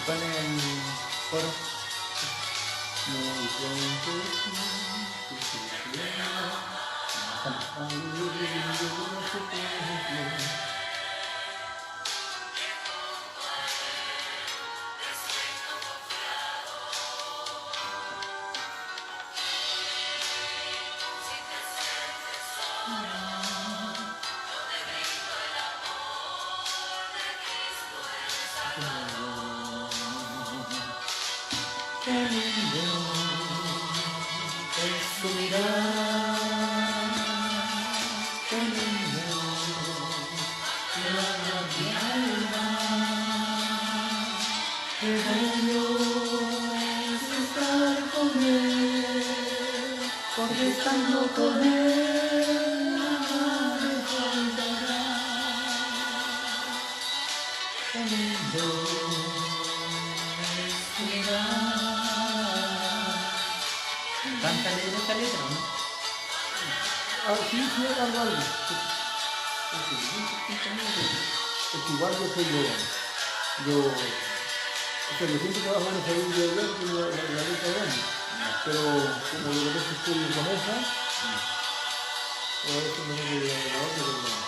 Pone el coro. Qué lindo es tu mirar, qué lindo mi alma, qué bello es estar con él, porque estando con él nada me faltará. Qué lindo es mirar. Cántale esta letra, ¿no? Sí, algo. Es igual yo soy yo siempre trabajo en esa línea de la letra grande, pero como de repente estoy con esa, a veces me voy a la otra, pero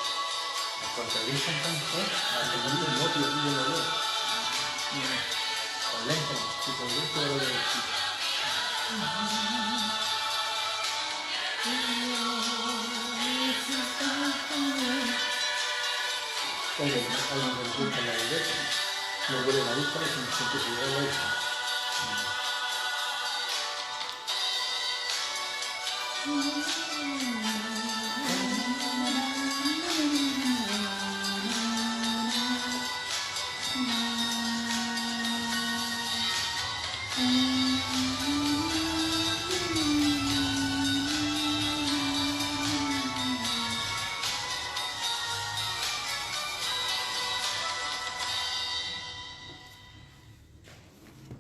La cortadita entonces, al segundo no, yo no la veo. con lento. Si con esto ahora lo veo. Hay una pregunta en la letra, me duele la vista y se me siente que la letra.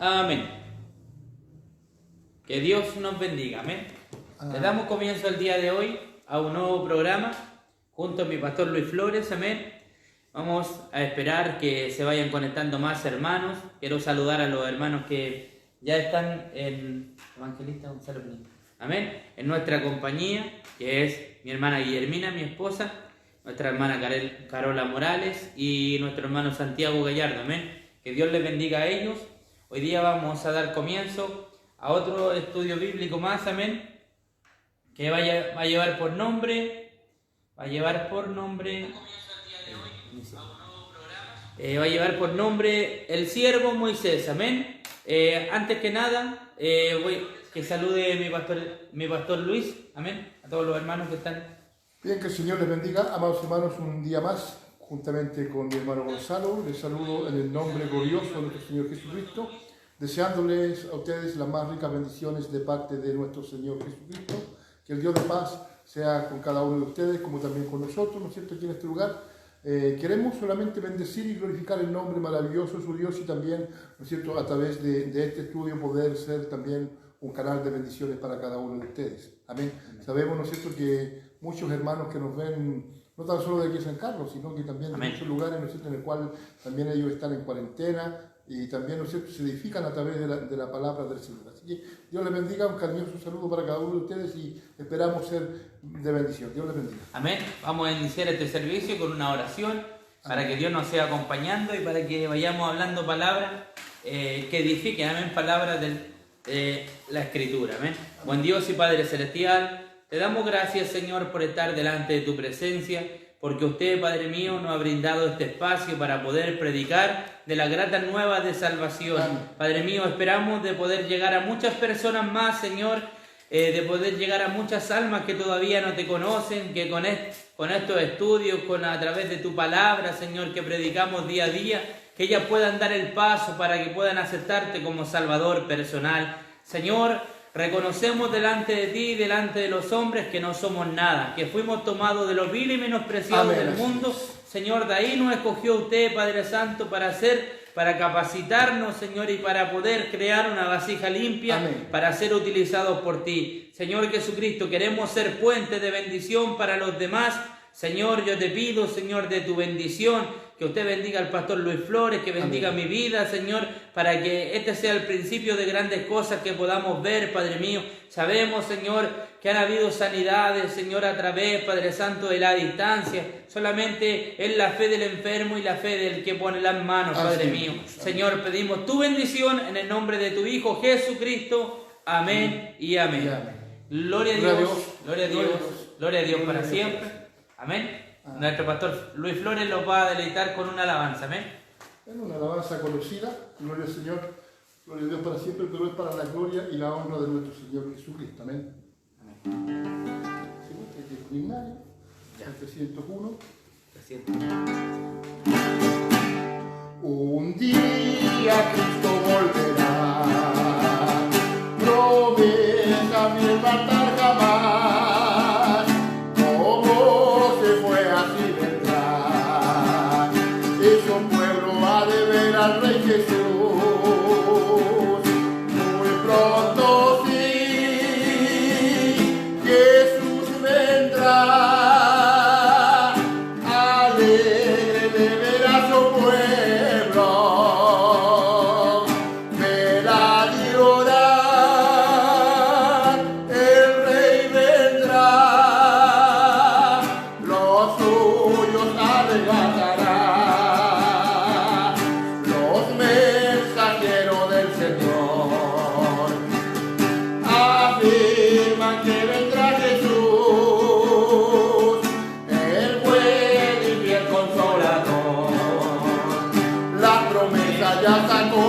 Amén. Que Dios nos bendiga. Amén. Le damos comienzo el día de hoy a un nuevo programa junto a mi pastor Luis Flores. Amén. Vamos a esperar que se vayan conectando más hermanos. Quiero saludar a los hermanos que ya están en Evangelista Gonzalo Pinilla. Amén. En nuestra compañía, que es mi hermana Guillermina, mi esposa, nuestra hermana Carola Morales y nuestro hermano Santiago Gallardo. Amén. Que Dios les bendiga a ellos. Hoy día vamos a dar comienzo a otro estudio bíblico más, amén, que va a llevar por nombre, el siervo Moisés, amén. Antes que nada, voy que salude mi pastor Luis, amén, a todos los hermanos que están. Bien, que el Señor les bendiga, amados hermanos, un día más. Juntamente con mi hermano Gonzalo, les saludo en el nombre glorioso de nuestro Señor Jesucristo, deseándoles a ustedes las más ricas bendiciones de parte de nuestro Señor Jesucristo. Que el Dios de paz sea con cada uno de ustedes, como también con nosotros, ¿no es cierto?, aquí en este lugar. Queremos solamente bendecir y glorificar el nombre maravilloso de su Dios y también, ¿no es cierto?, a través de este estudio poder ser también un canal de bendiciones para cada uno de ustedes. Amén. Sabemos, ¿no es cierto?, que muchos hermanos que nos ven no tan solo de aquí en San Carlos, sino que también de muchos lugares, ¿no es cierto?, en el cual también ellos están en cuarentena y también, ¿no es cierto?, se edifican a través de la palabra del Señor. Así que Dios les bendiga, un cariñoso saludo para cada uno de ustedes y esperamos ser de bendición. Dios les bendiga. Amén. Vamos a iniciar este servicio con una oración para que Dios nos sea acompañando y para que vayamos hablando palabras que edifiquen, amén, palabras de la Escritura. Amén. Buen Dios y Padre Celestial, te damos gracias, Señor, por estar delante de tu presencia, porque usted, Padre mío, nos ha brindado este espacio para poder predicar de la grata nueva de salvación. Amén. Padre mío, esperamos de poder llegar a muchas personas más, Señor, de poder llegar a muchas almas que todavía no te conocen, que con estos estudios, a través de tu palabra, Señor, que predicamos día a día, que ellas puedan dar el paso para que puedan aceptarte como Salvador personal. Señor, reconocemos delante de ti y delante de los hombres que no somos nada, que fuimos tomados de lo vil y menospreciado Amén. del mundo. Señor, de ahí nos escogió usted, Padre Santo, para capacitarnos, Señor, y para poder crear una vasija limpia. Amén. Para ser utilizados por ti. Señor Jesucristo, queremos ser puentes de bendición para los demás. Señor, yo te pido, Señor, de tu bendición, que usted bendiga al pastor Luis Flores, que bendiga Amén. mi vida, Señor, para que este sea el principio de grandes cosas que podamos ver, Padre mío. Sabemos, Señor, que han habido sanidades, Señor, a través, Padre Santo, de la distancia. Solamente es la fe del enfermo y la fe del que pone las manos, Padre mío. Señor, pedimos tu bendición en el nombre de tu Hijo Jesucristo. Amén y amén. Y amén. Gloria a Gloria a Dios, Dios. gloria a Dios, gloria a Dios para siempre. Amén. Nuestro pastor Luis Flores los va a deleitar con una alabanza. Amén. Es una alabanza conocida, gloria al Señor, gloria a Dios para siempre, pero es para la gloria y la honra de nuestro Señor Jesucristo. Amén. Segundo, este es el himnario, el 301. Un día Cristo volverá, promesa mi faltar jamás, como se fue así vendrá, y su pueblo ha de ver al Rey Jesús, muy pronto sí, Jesús vendrá.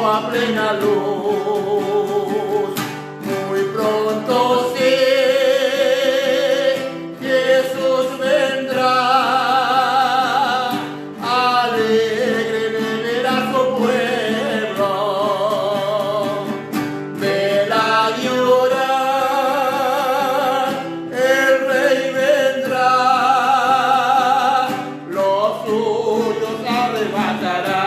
A plena luz, muy pronto sí, Jesús vendrá, alegre de ver a su pueblo, vela llorar, el Rey vendrá, los suyos arrebatará.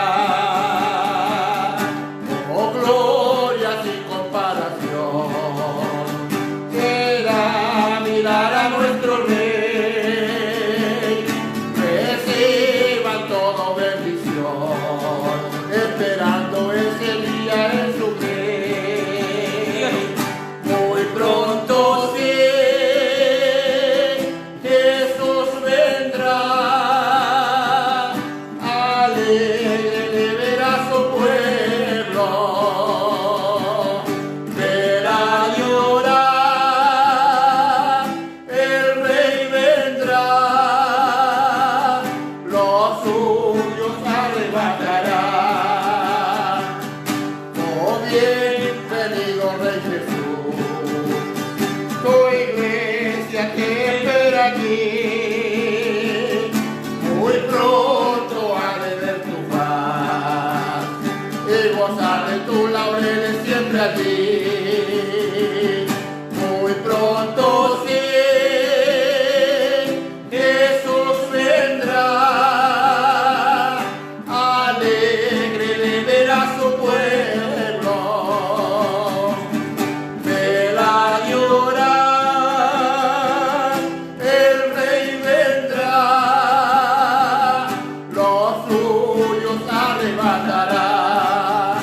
Esperando ese día en su fe, muy pronto sí, Jesús vendrá, alegre de ver a su pueblo, verá llorar, el Rey vendrá, los suyos arrebatará. Bienvenido Rey Jesús, tu iglesia que espera aquí, muy pronto ha de ver tu paz y gozar de tus laureles siempre allí, muy pronto sí, Jesús vendrá, alegre de ver a su pueblo. Arrebatará,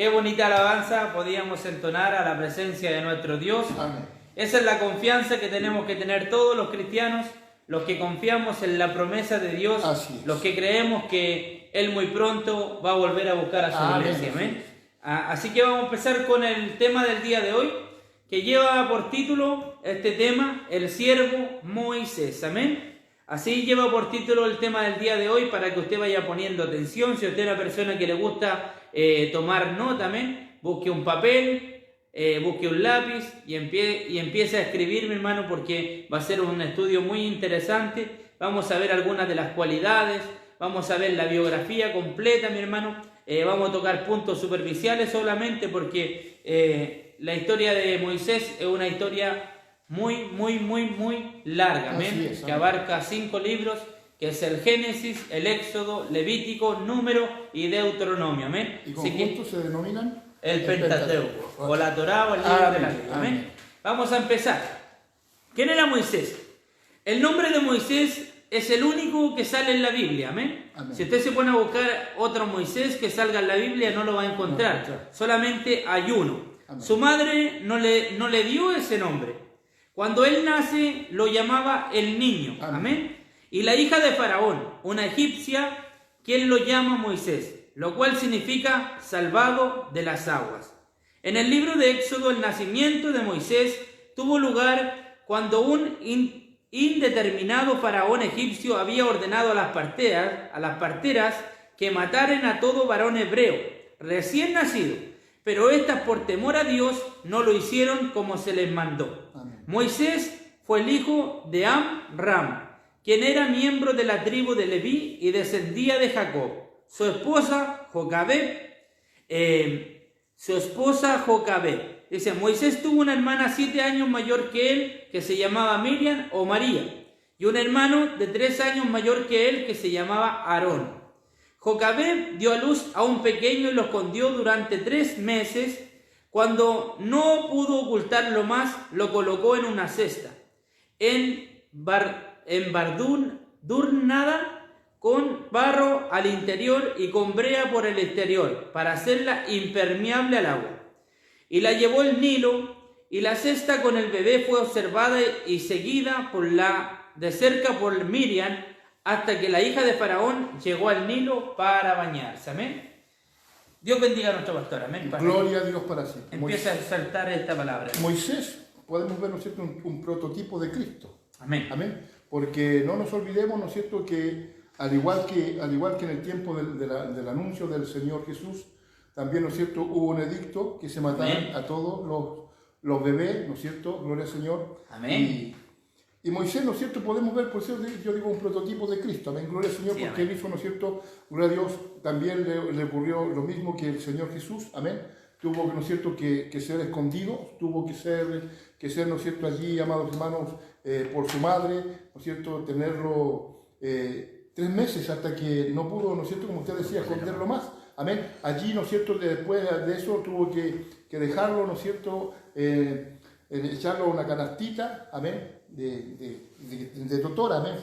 Qué bonita alabanza podíamos entonar a la presencia de nuestro Dios. Amén. Esa es la confianza que tenemos que tener todos los cristianos, los que confiamos en la promesa de Dios, los que creemos que Él muy pronto va a volver a buscar a su iglesia. Amén. Así que vamos a empezar con el tema del día de hoy, que lleva por título este tema, el siervo Moisés. Amén. Así lleva por título el tema del día de hoy para que usted vaya poniendo atención. Si usted es una persona que le gusta tomar nota, amén, busque un papel, busque un lápiz y empiece a escribir, mi hermano, porque va a ser un estudio muy interesante. Vamos a ver algunas de las cualidades, vamos a ver la biografía completa, mi hermano. Vamos a tocar puntos superficiales solamente porque la historia de Moisés es una historia muy larga, amén, que abarca 5 libros, que es el Génesis, el Éxodo, Levítico, Número y Deuteronomio, amén. ¿Y conjuntos se denominan? El Pentateuco, o la Torá o el libro de la Biblia, amén. Vamos a empezar. ¿Quién era Moisés? El nombre de Moisés es el único que sale en la Biblia, amén. Si usted se pone a buscar otro Moisés que salga en la Biblia, no lo va a encontrar, claro. Solamente hay uno. Amén. Su madre no le dio ese nombre. Cuando él nace, lo llamaba el niño, amén. Y la hija de Faraón, una egipcia, quien lo llama Moisés, lo cual significa salvado de las aguas. En el libro de Éxodo, el nacimiento de Moisés tuvo lugar cuando un indeterminado faraón egipcio había ordenado a las parteras que mataran a todo varón hebreo recién nacido, pero estas, por temor a Dios, no lo hicieron como se les mandó. Amén. Moisés fue el hijo de Amram, quien era miembro de la tribu de Leví y descendía de Jacob. Su esposa Jocabed. Dice, Moisés tuvo una hermana 7 años mayor que él, que se llamaba Miriam o María, y un hermano de 3 años mayor que él, que se llamaba Aarón. Jocabed dio a luz a un pequeño y lo escondió durante 3 meses. Cuando no pudo ocultarlo más, lo colocó en una cesta, embadurnada con barro al interior y con brea por el exterior, para hacerla impermeable al agua. Y la llevó el Nilo, y la cesta con el bebé fue observada y seguida de cerca por Miriam, hasta que la hija de Faraón llegó al Nilo para bañarse. Amén. Dios bendiga a nuestro pastor, amén. Gloria a Dios para siempre. Empieza a saltar esta palabra. Moisés, podemos ver, ¿no es cierto?, un prototipo de Cristo. Amén. Amén. Porque no nos olvidemos, ¿no es cierto?, que al igual que en el tiempo del anuncio del Señor Jesús, también, ¿no es cierto?, hubo un edicto que se mataran a todos los bebés, ¿no es cierto?, gloria al Señor. Amén. Y Moisés, ¿no es cierto?, podemos ver, por eso yo digo un prototipo de Cristo, amén, gloria al Señor, sí, porque amén. Él hizo, ¿no es cierto?, gloria a Dios, también le ocurrió lo mismo que el Señor Jesús, amén, tuvo, ¿no es cierto?, que ser escondido, tuvo que ser, ¿no es cierto?, allí, amados hermanos, por su madre, ¿no es cierto?, tenerlo 3 meses hasta que no pudo, ¿no es cierto?, como usted decía, esconderlo más, amén, allí, ¿no es cierto?, después de eso tuvo que dejarlo, ¿no es cierto?, echarlo a una canastita, amén, de totora, amén,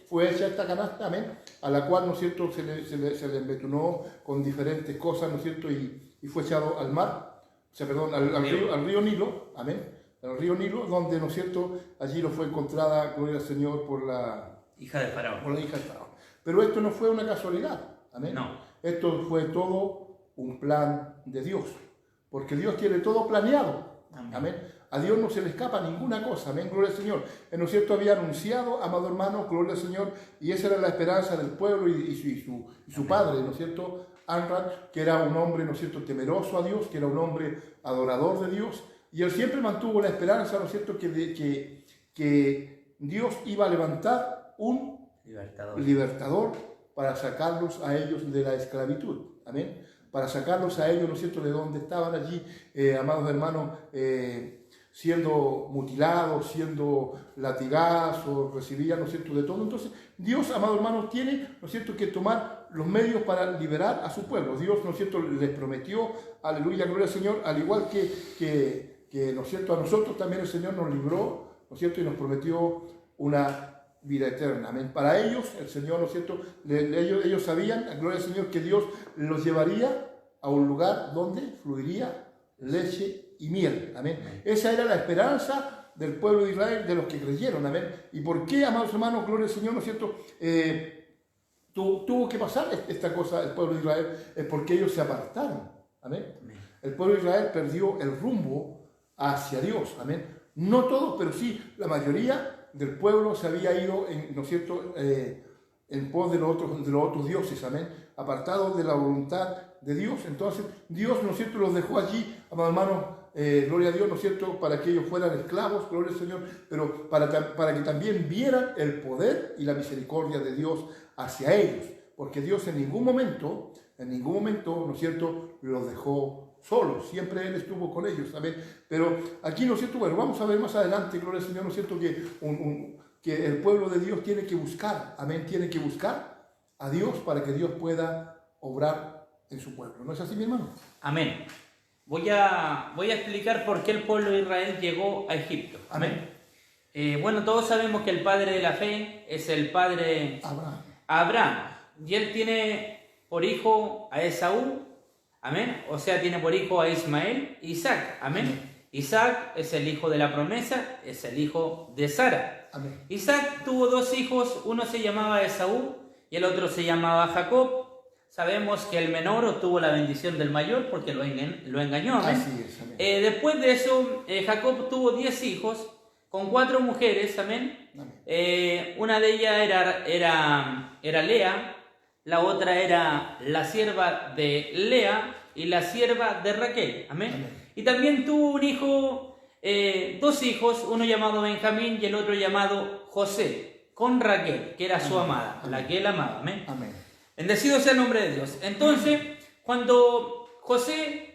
fue hecha esta canasta, amén, a la cual, ¿no es cierto?, se le embetunó con diferentes cosas, ¿no es cierto?, y fue echado al mar, o sea, perdón, al río Nilo, amén, al río Nilo, donde, ¿no es cierto?, allí lo fue encontrada, gloria al Señor, por la hija de Faraón. Por la hija de Faraón. Pero esto no fue una casualidad, amén. No. Esto fue todo un plan de Dios, porque Dios tiene todo planeado, amén. A Dios no se le escapa ninguna cosa, amén, gloria al Señor. ¿No es cierto? Había anunciado, amado hermano, gloria al Señor, y esa era la esperanza del pueblo y su padre, ¿no es cierto? Amram, que era un hombre, ¿no es cierto?, temeroso a Dios, que era un hombre adorador de Dios, y él siempre mantuvo la esperanza, ¿no es cierto?, que Dios iba a levantar un libertador para sacarlos a ellos de la esclavitud, amén, para sacarlos a ellos, ¿no es cierto?, de donde estaban allí, amados hermanos, siendo mutilados, siendo latigados, recibían, ¿no es cierto?, de todo. Entonces, Dios, amados hermanos, tiene, ¿no es cierto?, que tomar los medios para liberar a su pueblo. Dios, ¿no es cierto?, les prometió, aleluya, gloria al Señor, al igual que, ¿no es cierto?, a nosotros también el Señor nos libró, ¿no es cierto?, y nos prometió una vida eterna. Amén. Para ellos, el Señor, ¿no es cierto?, ellos sabían, gloria al Señor, que Dios los llevaría a un lugar donde fluiría leche y miel. Amén. Esa era la esperanza del pueblo de Israel, de los que creyeron. Amén. ¿Y por qué, amados hermanos, gloria al Señor, no es cierto? Tuvo que pasar esta cosa el pueblo de Israel, es porque ellos se apartaron. Amén. El pueblo de Israel perdió el rumbo hacia Dios. Amén. No todos, pero sí la mayoría del pueblo se había ido, ¿no es cierto?, en pos de los otros dioses. Amén. Apartados de la voluntad de Dios. Entonces Dios, ¿no es cierto?, los dejó allí, amados hermanos, gloria a Dios, ¿no es cierto?, para que ellos fueran esclavos, gloria al Señor, pero para que también vieran el poder y la misericordia de Dios hacia ellos, porque Dios en ningún momento, ¿no es cierto?, los dejó solos, siempre Él estuvo con ellos. Amén. Pero aquí, ¿no es cierto?, bueno, vamos a ver más adelante, gloria al Señor, ¿no es cierto?, que el pueblo de Dios tiene que buscar, amén, tiene que buscar a Dios para que Dios pueda obrar en su pueblo. ¿No es así, mi hermano? Amén. Voy a explicar por qué el pueblo de Israel llegó a Egipto. Amén. Bueno, todos sabemos que el padre de la fe es el padre Abraham. Y él tiene por hijo a Esaú. Amén. O sea, tiene por hijo a Ismael e Isaac. Amén. Isaac es el hijo de la promesa, es el hijo de Sara. Amén. Isaac tuvo dos hijos, uno se llamaba Esaú y el otro se llamaba Jacob. Sabemos que el menor obtuvo la bendición del mayor porque lo engañó. Amén. Así es, amén. Después de eso, Jacob tuvo 10 hijos con 4 mujeres. Amén. Amén. Una de ellas era Lea, la otra era la sierva de Lea y la sierva de Raquel. Amén. Amén. Y también tuvo un hijo, 2 hijos, uno llamado Benjamín y el otro llamado José, con Raquel, que era su amada, la que él amaba. Amén. Amén. Bendecido sea el nombre de Dios. Entonces, cuando José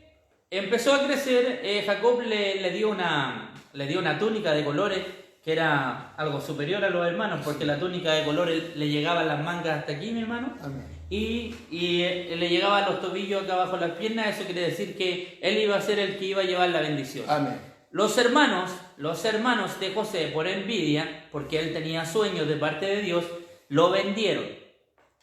empezó a crecer, Jacob le dio una túnica de colores, que era algo superior a los hermanos, porque la túnica de colores le llegaba a las mangas hasta aquí, mi hermano. Amén. Y le llegaba a los tobillos acá abajo de las piernas. Eso quiere decir que él iba a ser el que iba a llevar la bendición. Amén. Los hermanos de José, por envidia, porque él tenía sueños de parte de Dios, lo vendieron.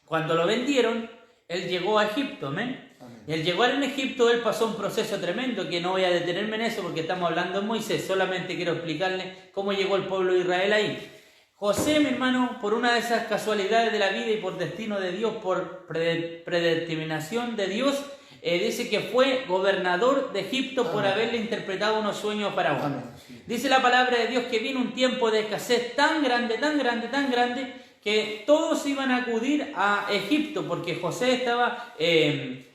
Cuando lo vendieron, él llegó a Egipto. Amén. Amén. Y al llegar en Egipto, él pasó un proceso tremendo, que no voy a detenerme en eso porque estamos hablando de Moisés. Solamente quiero explicarle cómo llegó el pueblo de Israel ahí. José, mi hermano, por una de esas casualidades de la vida y por destino de Dios, por predeterminación de Dios, dice que fue gobernador de Egipto por haberle interpretado unos sueños a Faraón. Amén. Sí. Dice la palabra de Dios que vino un tiempo de escasez tan grande, que todos iban a acudir a Egipto, porque José estaba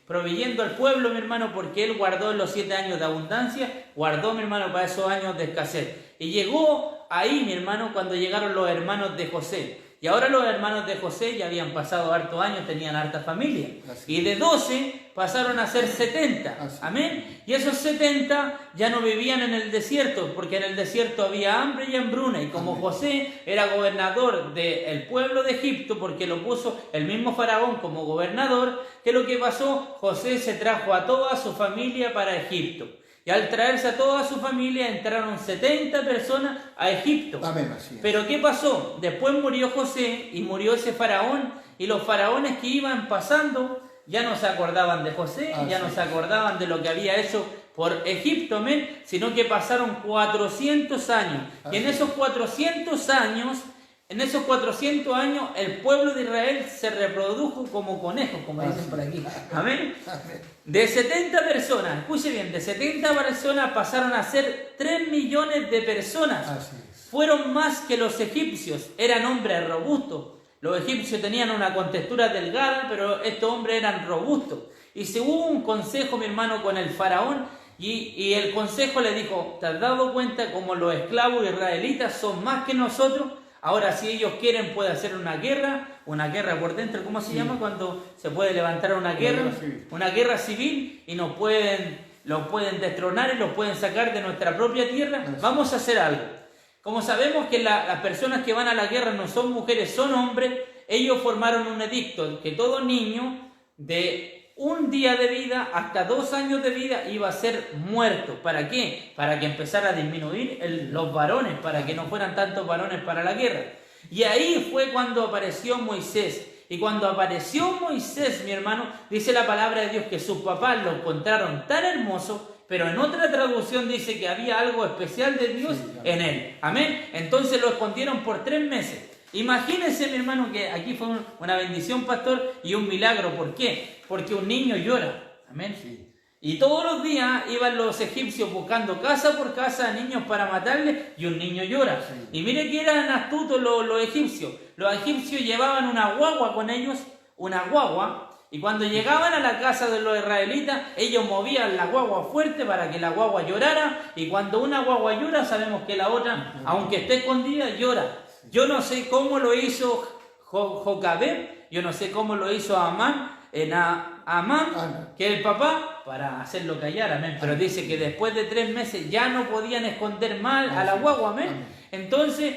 proveyendo al pueblo, mi hermano, porque él guardó en los 7 años de abundancia, guardó, mi hermano, para esos años de escasez. Y llegó ahí, mi hermano, cuando llegaron los hermanos de José. Y ahora los hermanos de José ya habían pasado hartos años, tenían harta familia. Así. Y de 12 pasaron a ser 70. Así. Amén. Y esos 70 ya no vivían en el desierto, porque en el desierto había hambre y hambruna. Y como Amén. José era gobernador del pueblo de Egipto, porque lo puso el mismo Faraón como gobernador, ¿qué es lo que pasó? José se trajo a toda su familia para Egipto. Y al traerse a toda su familia entraron 70 personas a Egipto. Amén. Así es. Pero ¿qué pasó? Después murió José y murió ese faraón, y los faraones que iban pasando ya no se acordaban de José, ya no se acordaban de lo que había hecho por Egipto, amén, sino que pasaron 400 años. Y en esos 400 años, el pueblo de Israel se reprodujo como conejos, como dicen por aquí. Amén. De 70 personas, escuche bien, de 70 personas pasaron a ser 3 millones de personas. Así es. Fueron más que los egipcios, eran hombres robustos. Los egipcios tenían una contextura delgada, pero estos hombres eran robustos. Y se hubo un consejo, mi hermano, con el faraón, y el consejo le dijo: ¿te has dado cuenta como los esclavos israelitas son más que nosotros? Ahora, si ellos quieren, puede hacer una guerra por dentro, ¿cómo se llama? Cuando se puede levantar una guerra civil, y los pueden destronar y los pueden sacar de nuestra propia tierra. Vamos a hacer algo. Como sabemos que las personas que van a la guerra no son mujeres, son hombres, ellos formaron un edicto que todo niño de 1 día de vida hasta 2 años de vida iba a ser muerto. ¿Para qué? Para que empezara a disminuir los varones, para que no fueran tantos varones para la guerra. Y ahí fue cuando apareció Moisés. Y cuando apareció Moisés, mi hermano, dice la palabra de Dios que sus papás lo encontraron tan hermoso, pero en otra traducción dice que había algo especial de Dios en él. Amén. Entonces lo escondieron por 3 meses. Imagínense, mi hermano, que aquí fue una bendición, pastor, y un milagro. ¿Por qué? Porque un niño llora. Amén. Sí. Y todos los días iban los egipcios buscando casa por casa a niños para matarles, y un niño llora. Sí. Y mire que eran astutos los egipcios. Los egipcios llevaban una guagua con ellos, una guagua, y cuando llegaban a la casa de los israelitas, ellos movían la guagua fuerte para que la guagua llorara, y cuando una guagua llora, sabemos que la otra, aunque esté escondida, llora. Yo no sé cómo lo hizo Jocabed, yo no sé cómo lo hizo Amán, que el papá, para hacerlo callar, amén. Pero dice que después de 3 meses ya no podían esconder mal a la guagua, amén. Entonces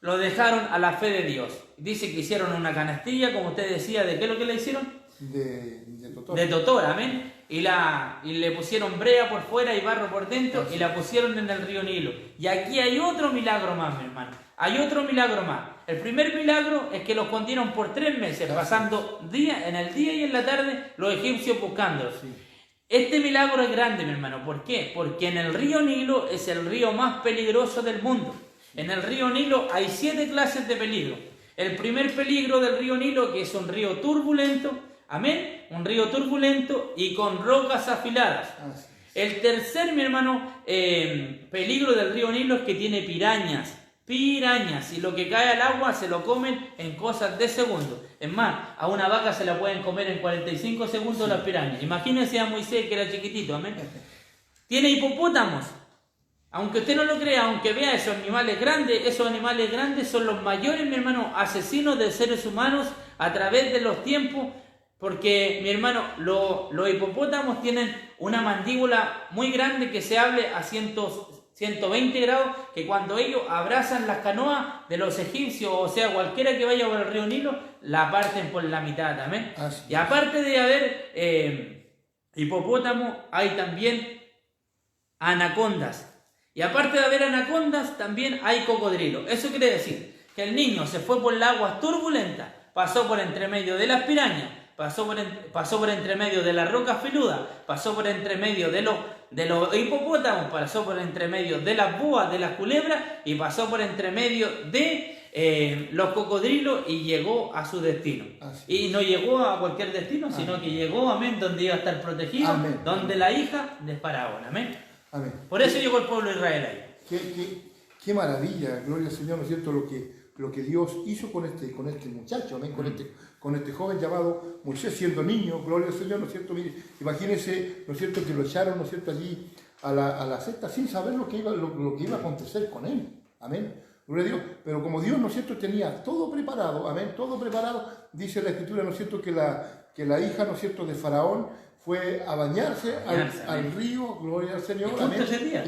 lo dejaron a la fe de Dios. Dice que hicieron una canastilla, como usted decía, ¿de qué es lo que le hicieron? De totor. De totor, amén. Y le pusieron brea por fuera y barro por dentro, y la pusieron en el río Nilo. Y aquí hay otro milagro más, mi hermano. Hay otro milagro más. El primer milagro es que lo escondieron por 3 meses, pasando en el día y en la tarde los egipcios buscándolos. Sí. Este milagro es grande, mi hermano. ¿Por qué? Porque en el río Nilo es el río más peligroso del mundo. En el río Nilo hay 7 clases de peligro. El primer peligro del río Nilo, que es un río turbulento, amén, un río turbulento y con rocas afiladas. El tercer, mi hermano, peligro del río Nilo es que tiene pirañas, y lo que cae al agua se lo comen en cosas de segundos. Es más, a una vaca se la pueden comer en 45 segundos las pirañas. Imagínense a Moisés, que era chiquitito, amén. Tiene hipopótamos. Aunque usted no lo crea, aunque vea esos animales grandes son los mayores, mi hermano, asesinos de seres humanos a través de los tiempos, porque, mi hermano, los hipopótamos tienen una mandíbula muy grande que se abre a 120 grados, que cuando ellos abrazan las canoas de los egipcios, o sea, cualquiera que vaya por el río Nilo, la parten por la mitad, amén. Y aparte de haber hipopótamos, hay también anacondas. Y aparte de haber anacondas, también hay cocodrilos. Eso quiere decir que el niño se fue por las aguas turbulentas, pasó por entre medio de las pirañas, pasó por entre medio de las rocas filudas, pasó por entre medio de los hipopótamos, pasó por entre medio de las boas, de las culebras, y pasó por entre medio de los cocodrilos, y llegó a su destino. Y no llegó a cualquier destino, sino que llegó, amén, donde iba a estar protegido, amén, donde la hija de Faraón, amén. Amén. Por eso llegó el pueblo de Israel ahí. Qué maravilla, gloria al Señor, ¿no es cierto? Lo que Dios hizo con este muchacho, amén, con este joven llamado Moisés, siendo niño, gloria al Señor, ¿no es cierto? Mire, imagínense, ¿no es cierto?, que lo echaron, ¿no es cierto?, allí a la secta sin saber lo que iba a acontecer con él, amén. Gloria a Dios. Pero como Dios, ¿no es cierto?, tenía todo preparado, amén, todo preparado, dice la Escritura, ¿no es cierto?, que la hija, ¿no es cierto?, de Faraón fue a bañarse al río, gloria al Señor, justo amén. ese día,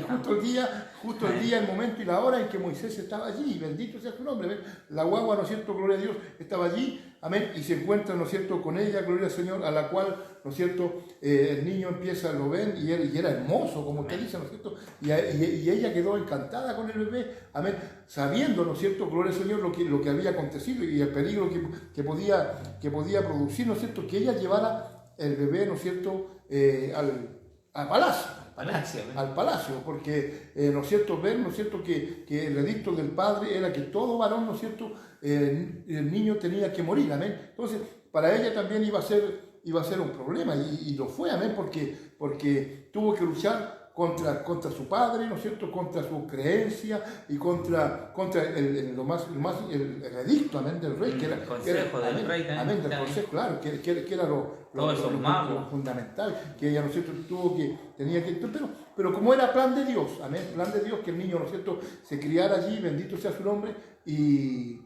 Justo el día, el momento y la hora en que Moisés estaba allí, bendito sea su nombre, ¿ven? La guagua, ¿no es cierto?, gloria a Dios, estaba allí, amén, y se encuentra, ¿no es cierto?, con ella, gloria al Señor, a la cual, ¿no es cierto?, el niño empieza, lo ven, y era hermoso, como usted dice, ¿no es cierto?, y ella quedó encantada con el bebé, amén, sabiendo, ¿no es cierto?, gloria al Señor, lo que había acontecido y el peligro que podía producir, ¿no es cierto?, que ella llevara el bebé, ¿no es cierto?, al palacio, porque, ¿no es cierto?, ver, ¿no es cierto?, que el edicto del padre era que todo varón, ¿no es cierto?, el niño tenía que morir, amén. Entonces, para ella también iba a ser un problema, y lo fue, amén, porque tuvo que luchar contra su padre, ¿no es cierto?, contra su creencia y contra el edicto, amén, del rey, que era el consejo del rey, amén, del consejo, claro, que era lo fundamental, que ella, ¿no es cierto?, tenía que, pero como era plan de Dios, amén, plan de Dios, que el niño, ¿no es cierto?, se criara allí, bendito sea su nombre, y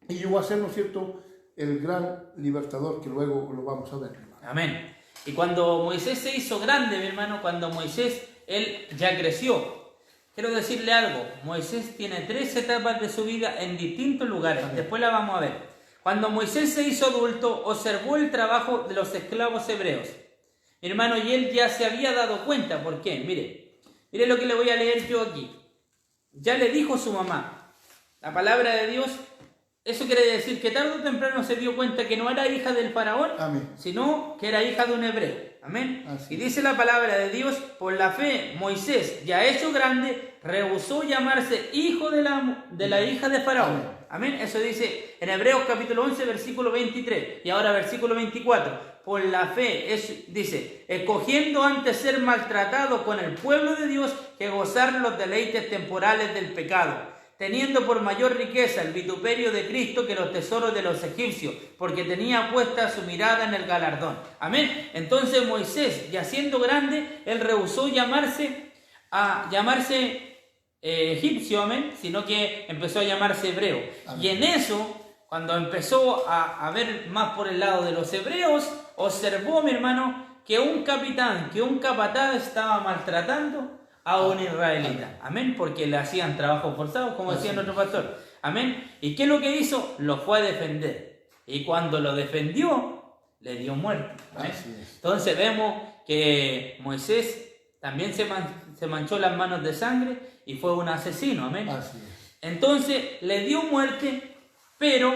llegó a ser, ¿no es cierto?, el gran libertador, que luego lo vamos a ver. Amén. Y cuando Moisés se hizo grande, mi hermano, cuando Moisés, él ya creció. Quiero decirle algo, Moisés tiene 3 etapas de su vida en distintos lugares. Amén. Después la vamos a ver. Cuando Moisés se hizo adulto, observó el trabajo de los esclavos hebreos. Mi hermano, y él ya se había dado cuenta. ¿Por qué? Mire lo que le voy a leer yo aquí. Ya le dijo su mamá. La palabra de Dios eso quiere decir que tarde o temprano se dio cuenta que no era hija del faraón, Amén. sino que era hija de un hebreo. Amén. Así Y es. dice la palabra de Dios, por la fe, Moisés, ya hecho grande, rehusó llamarse hijo de la hija de faraón. Amén. Eso dice en Hebreos capítulo 11, versículo 23. Y ahora versículo 24. Por la fe, dice, escogiendo antes ser maltratado con el pueblo de Dios que gozar los deleites temporales del pecado, teniendo por mayor riqueza el vituperio de Cristo que los tesoros de los egipcios, porque tenía puesta su mirada en el galardón. Amén. Entonces Moisés, ya siendo grande, él rehusó llamarse egipcio, amén, sino que empezó a llamarse hebreo. Amén. Y en eso, cuando empezó a ver más por el lado de los hebreos, observó, mi hermano, que un capitán, que un capataz estaba maltratando a un israelita. Amén, porque le hacían trabajo forzado, como decía nuestro pastor. Amén. ¿Y qué es lo que hizo? Lo fue a defender. Y cuando lo defendió, le dio muerte. Amén. Entonces vemos que Moisés también se manchó las manos de sangre y fue un asesino. Amén. Entonces le dio muerte, pero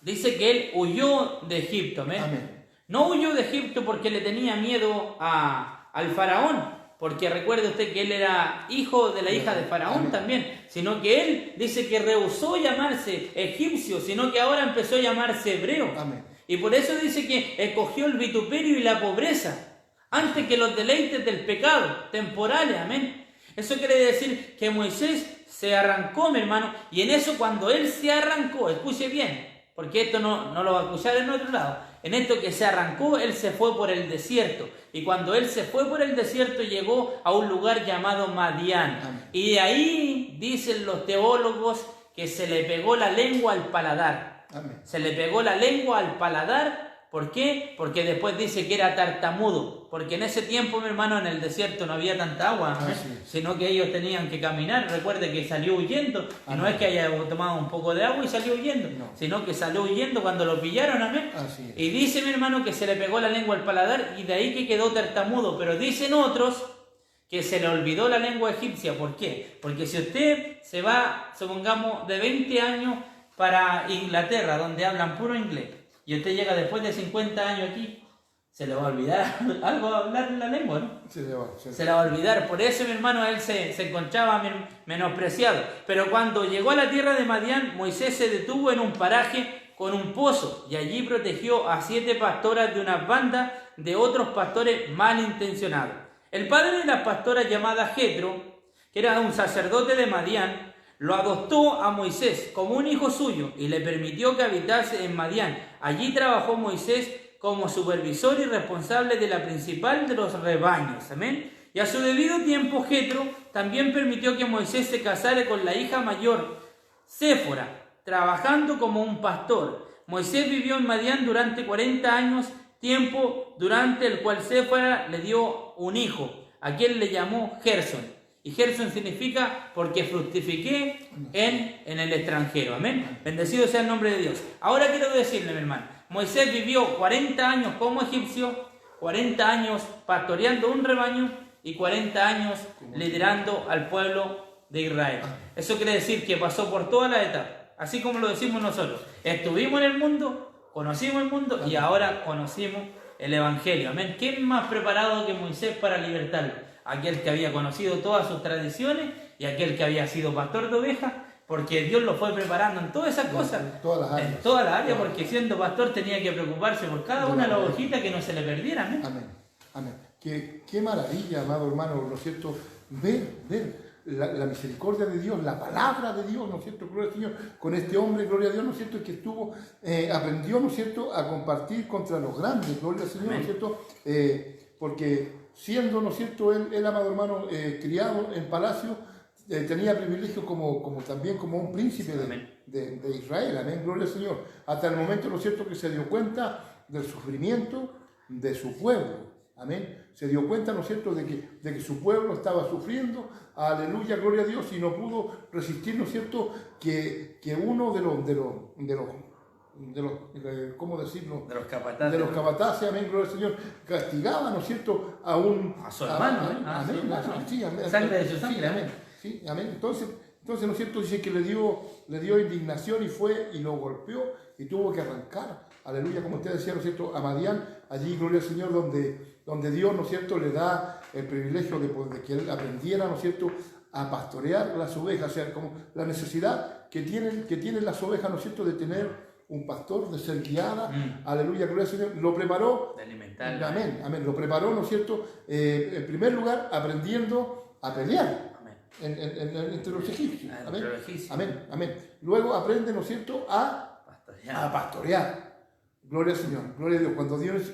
dice que él huyó de Egipto. Amén. Amén. No huyó de Egipto porque le tenía miedo al faraón, porque recuerde usted que él era hijo de la hija de Faraón. Amén. También, sino que él dice que rehusó llamarse egipcio, sino que ahora empezó a llamarse hebreo. Amén. Y por eso dice que escogió el vituperio y la pobreza antes que los deleites del pecado temporales. Amén. Eso quiere decir que Moisés se arrancó, mi hermano, y en eso cuando él se arrancó, escuche bien, porque esto no lo va a escuchar en otro lado. En esto que se arrancó, él se fue por el desierto. Y cuando él se fue por el desierto, llegó a un lugar llamado Madián. Amén. Y de ahí, dicen los teólogos, que se le pegó la lengua al paladar. Amén. Se le pegó la lengua al paladar. ¿Por qué? Porque después dice que era tartamudo. Porque en ese tiempo, mi hermano, en el desierto no había tanta agua, sino que ellos tenían que caminar. Recuerde que salió huyendo. Y no es que haya tomado un poco de agua y salió huyendo, sino que salió huyendo cuando lo pillaron. Amén. Y dice, mi hermano, que se le pegó la lengua al paladar y de ahí que quedó tartamudo. Pero dicen otros que se le olvidó la lengua egipcia. ¿Por qué? Porque si usted se va, supongamos, de 20 años para Inglaterra, donde hablan puro inglés, y usted llega después de 50 años aquí, se le va a olvidar algo hablar la lengua, ¿no? Se la va a olvidar. Por eso, mi hermano, él se encontraba menospreciado. Pero cuando llegó a la tierra de Madián, Moisés se detuvo en un paraje con un pozo y allí protegió a 7 pastoras de una banda de otros pastores malintencionados. El padre de las pastoras, llamada Jetro, que era un sacerdote de Madián, lo adoptó a Moisés como un hijo suyo y le permitió que habitase en Madián. Allí trabajó Moisés como supervisor y responsable de la principal de los rebaños. Amén. Y a su debido tiempo, Jetro también permitió que Moisés se casara con la hija mayor, Séfora, trabajando como un pastor. Moisés vivió en Madián durante 40 años, tiempo durante el cual Séfora le dio un hijo, a quien le llamó Gersón. Y Gersón significa porque fructifiqué en el extranjero. Amén. Bendecido sea el nombre de Dios. Ahora quiero decirle, mi hermano, Moisés vivió 40 años como egipcio, 40 años pastoreando un rebaño y 40 años liderando al pueblo de Israel. Eso quiere decir que pasó por todas las etapas, así como lo decimos nosotros. Estuvimos en el mundo, conocimos el mundo y ahora conocimos el Evangelio. Amén. ¿Quién más preparado que Moisés para libertarlo? Aquel que había conocido todas sus tradiciones y aquel que había sido pastor de ovejas, porque Dios lo fue preparando en todas esas cosas, en todas las áreas, porque siendo pastor tenía que preocuparse por cada una de las ovejitas que no se le perdiera. Amén. Amén. Amén. Qué maravilla, amado hermano, ¿no es cierto? Ver la misericordia de Dios, la palabra de Dios, ¿no es cierto? Gloria al Señor, con este hombre, gloria a Dios, ¿no es cierto? Que estuvo, aprendió, ¿no es cierto?, a compartir contra los grandes, gloria al Señor, ¿no es cierto? Porque siendo, ¿no es cierto?, él amado hermano, criado en palacio, tenía privilegio como también como un príncipe de Israel, amén, gloria al Señor, hasta el momento, ¿no es cierto?, que se dio cuenta del sufrimiento de su pueblo, amén, se dio cuenta, ¿no es cierto?, de que su pueblo estaba sufriendo, aleluya, gloria a Dios, y no pudo resistir, ¿no es cierto?, que uno de los ¿cómo decirlo? De los capataces. De los capataces, amén, gloria al Señor, castigaba, ¿no es cierto?, a su hermano, sangre de su sangre, amén. Sí, amén. Entonces, Entonces, ¿no es cierto? Dice que le dio indignación y fue y lo golpeó y tuvo que arrancar. Aleluya, como usted decía, ¿no es cierto? A Madián, allí, gloria al Señor, donde Dios, ¿no es cierto?, le da el privilegio de que él aprendiera, ¿no es cierto?, a pastorear las ovejas, o sea, como la necesidad que tienen las ovejas, ¿no es cierto?, de tener un pastor, de ser guiada. Aleluya, gloria al Señor. Lo preparó. De alimentar. Amén, amén. Lo preparó, ¿no es cierto?, en primer lugar, aprendiendo a pelear. Entre los egipcios. Amén. Amén, amén. Luego aprende, ¿no es cierto?, a pastorear. Gloria al Señor, gloria a Dios.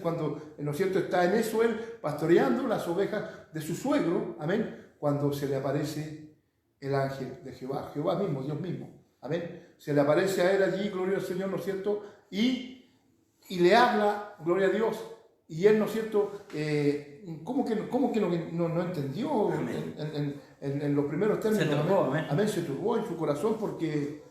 Cuando ¿no es cierto?, está en eso él pastoreando las ovejas de su suegro, amén, cuando se le aparece el ángel de Jehová mismo, Dios mismo, amén. Se le aparece a él allí, gloria al Señor, ¿no es cierto?, y le habla, gloria a Dios. Y él, ¿no es cierto?, ¿cómo que no entendió en los primeros términos? Se turbó, amén. Amén, se turbó en su corazón porque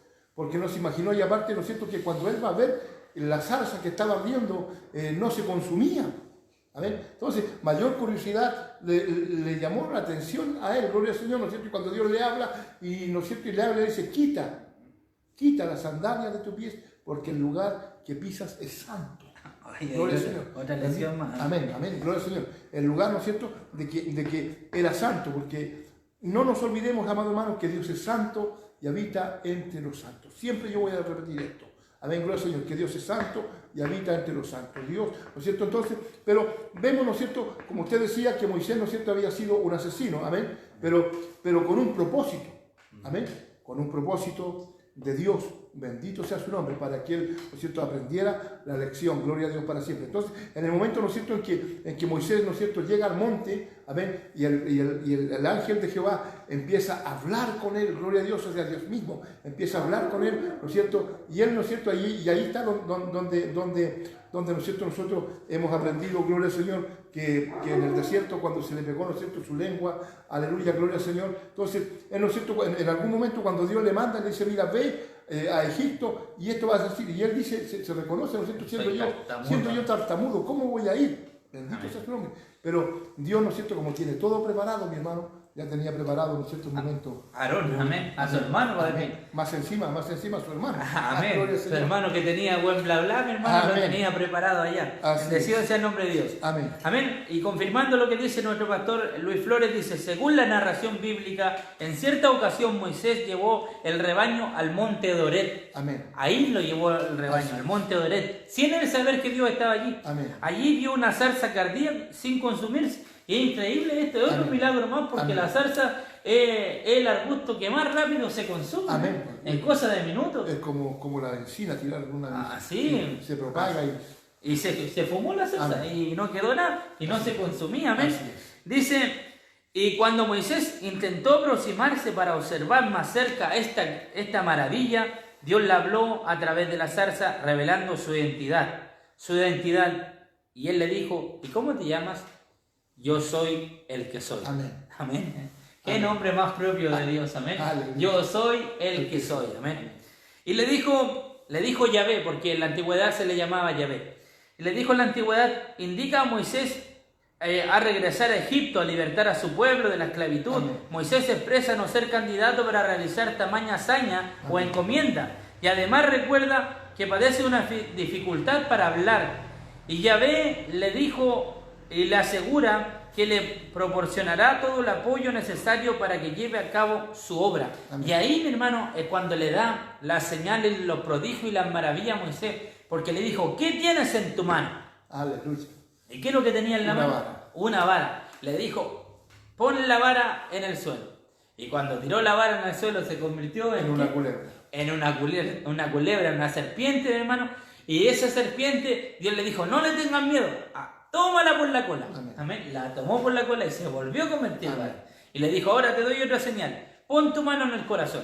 no se imaginó. Y aparte, ¿no es cierto?, que cuando él va a ver la zarza que estaba ardiendo, no se consumía. Amén. Entonces, mayor curiosidad le llamó la atención a él, gloria al Señor, ¿no es cierto? Y cuando Dios le habla, y ¿no es cierto?, y le habla, le dice, quita las sandalias de tus pies, porque el lugar que pisas es santo. Gloria al Señor. Otra lección más. Amén, amén, gloria al Señor. El lugar, ¿no es cierto?, de que era santo, porque no nos olvidemos, amados hermanos, que Dios es santo y habita entre los santos. Siempre yo voy a repetir esto. Amén, gloria al Señor, que Dios es santo y habita entre los santos. Dios, ¿no es cierto? Entonces, pero vemos, ¿no es cierto?, como usted decía, que Moisés, ¿no es cierto?, había sido un asesino, amén, pero con un propósito, amén, con un propósito de Dios, bendito sea su nombre, para que él, ¿no es cierto?, aprendiera la lección, gloria a Dios para siempre. Entonces, en el momento, ¿no es cierto?, en que Moisés, ¿no es cierto?, llega al monte, amén, y el ángel de Jehová empieza a hablar con él, gloria a Dios, o sea, Dios mismo empieza a hablar con él, ¿no es cierto?, y él, ¿no es cierto?, ahí está donde, ¿no es cierto?, nosotros hemos aprendido, gloria al Señor, que en el desierto, cuando se le pegó, ¿no es cierto?, su lengua, aleluya, gloria al Señor. Entonces, él, ¿no es cierto?, en algún momento cuando Dios le manda, le dice, mira, ve a Egipto y esto vas a decir, y él dice, se reconoce, ¿no es cierto?, siendo yo tartamudo, ¿cómo voy a ir? Bendito sea su nombre. Pero Dios, ¿no es cierto?, como tiene todo preparado, mi hermano, ya tenía preparado, ¿no es cierto?, un momento. Aarón, amén, a su hermano. Amén. Más encima a su hermano. Amén. Su hermano que tenía buen bla bla, mi hermano, lo tenía preparado allá. Bendecido sea el nombre de Dios. Amén. Amén. Y confirmando lo que dice nuestro pastor Luis Flores, dice, según la narración bíblica, en cierta ocasión Moisés llevó el rebaño al monte de Oret. Amén. Ahí lo llevó el rebaño, al monte de Oret, sin él saber que Dios estaba allí. Amén. Allí vio una zarza que ardía sin consumirse. Y es increíble esto, es otro milagro más, porque la zarza es el arbusto que más rápido se consume. Amén. En cosa de minutos. Es como la encina, tirar una sí. Se propaga y se fumó la zarza. Amén. Y no quedó nada y no se consumía. Amén. Dice, y cuando Moisés intentó aproximarse para observar más cerca esta maravilla, Dios le habló a través de la zarza revelando su identidad. Y él le dijo, ¿y cómo te llamas? Yo soy el que soy. Amén. Amén. Qué nombre más propio de Dios. Amén. Yo soy el que soy. Amén. Y le dijo Yahvé, porque en la antigüedad se le llamaba Yahvé. Y le dijo en la antigüedad, indica a Moisés a regresar a Egipto, a libertar a su pueblo de la esclavitud. Amén. Moisés expresa no ser candidato para realizar tamaña hazaña o encomienda. Y además recuerda que padece una dificultad para hablar. Y Yahvé le dijo y le asegura que le proporcionará todo el apoyo necesario para que lleve a cabo su obra. Amén. Y ahí, mi hermano, es cuando le da las señales, los prodigios y las maravillas a Moisés, porque le dijo, ¿qué tienes en tu mano? Aleluya. ¿Y qué es lo que tenía en la mano? Vara. Una vara. Le dijo, pon la vara en el suelo. Y cuando tiró la vara en el suelo se convirtió en una culebra. En una culebra, una serpiente, mi hermano. Y esa serpiente, Dios le dijo, no le tengan miedo. Tómala por la cola. Amén. Amén. La tomó por la cola y se volvió a convertir. Y le dijo, ahora te doy otra señal. Pon tu mano en el corazón.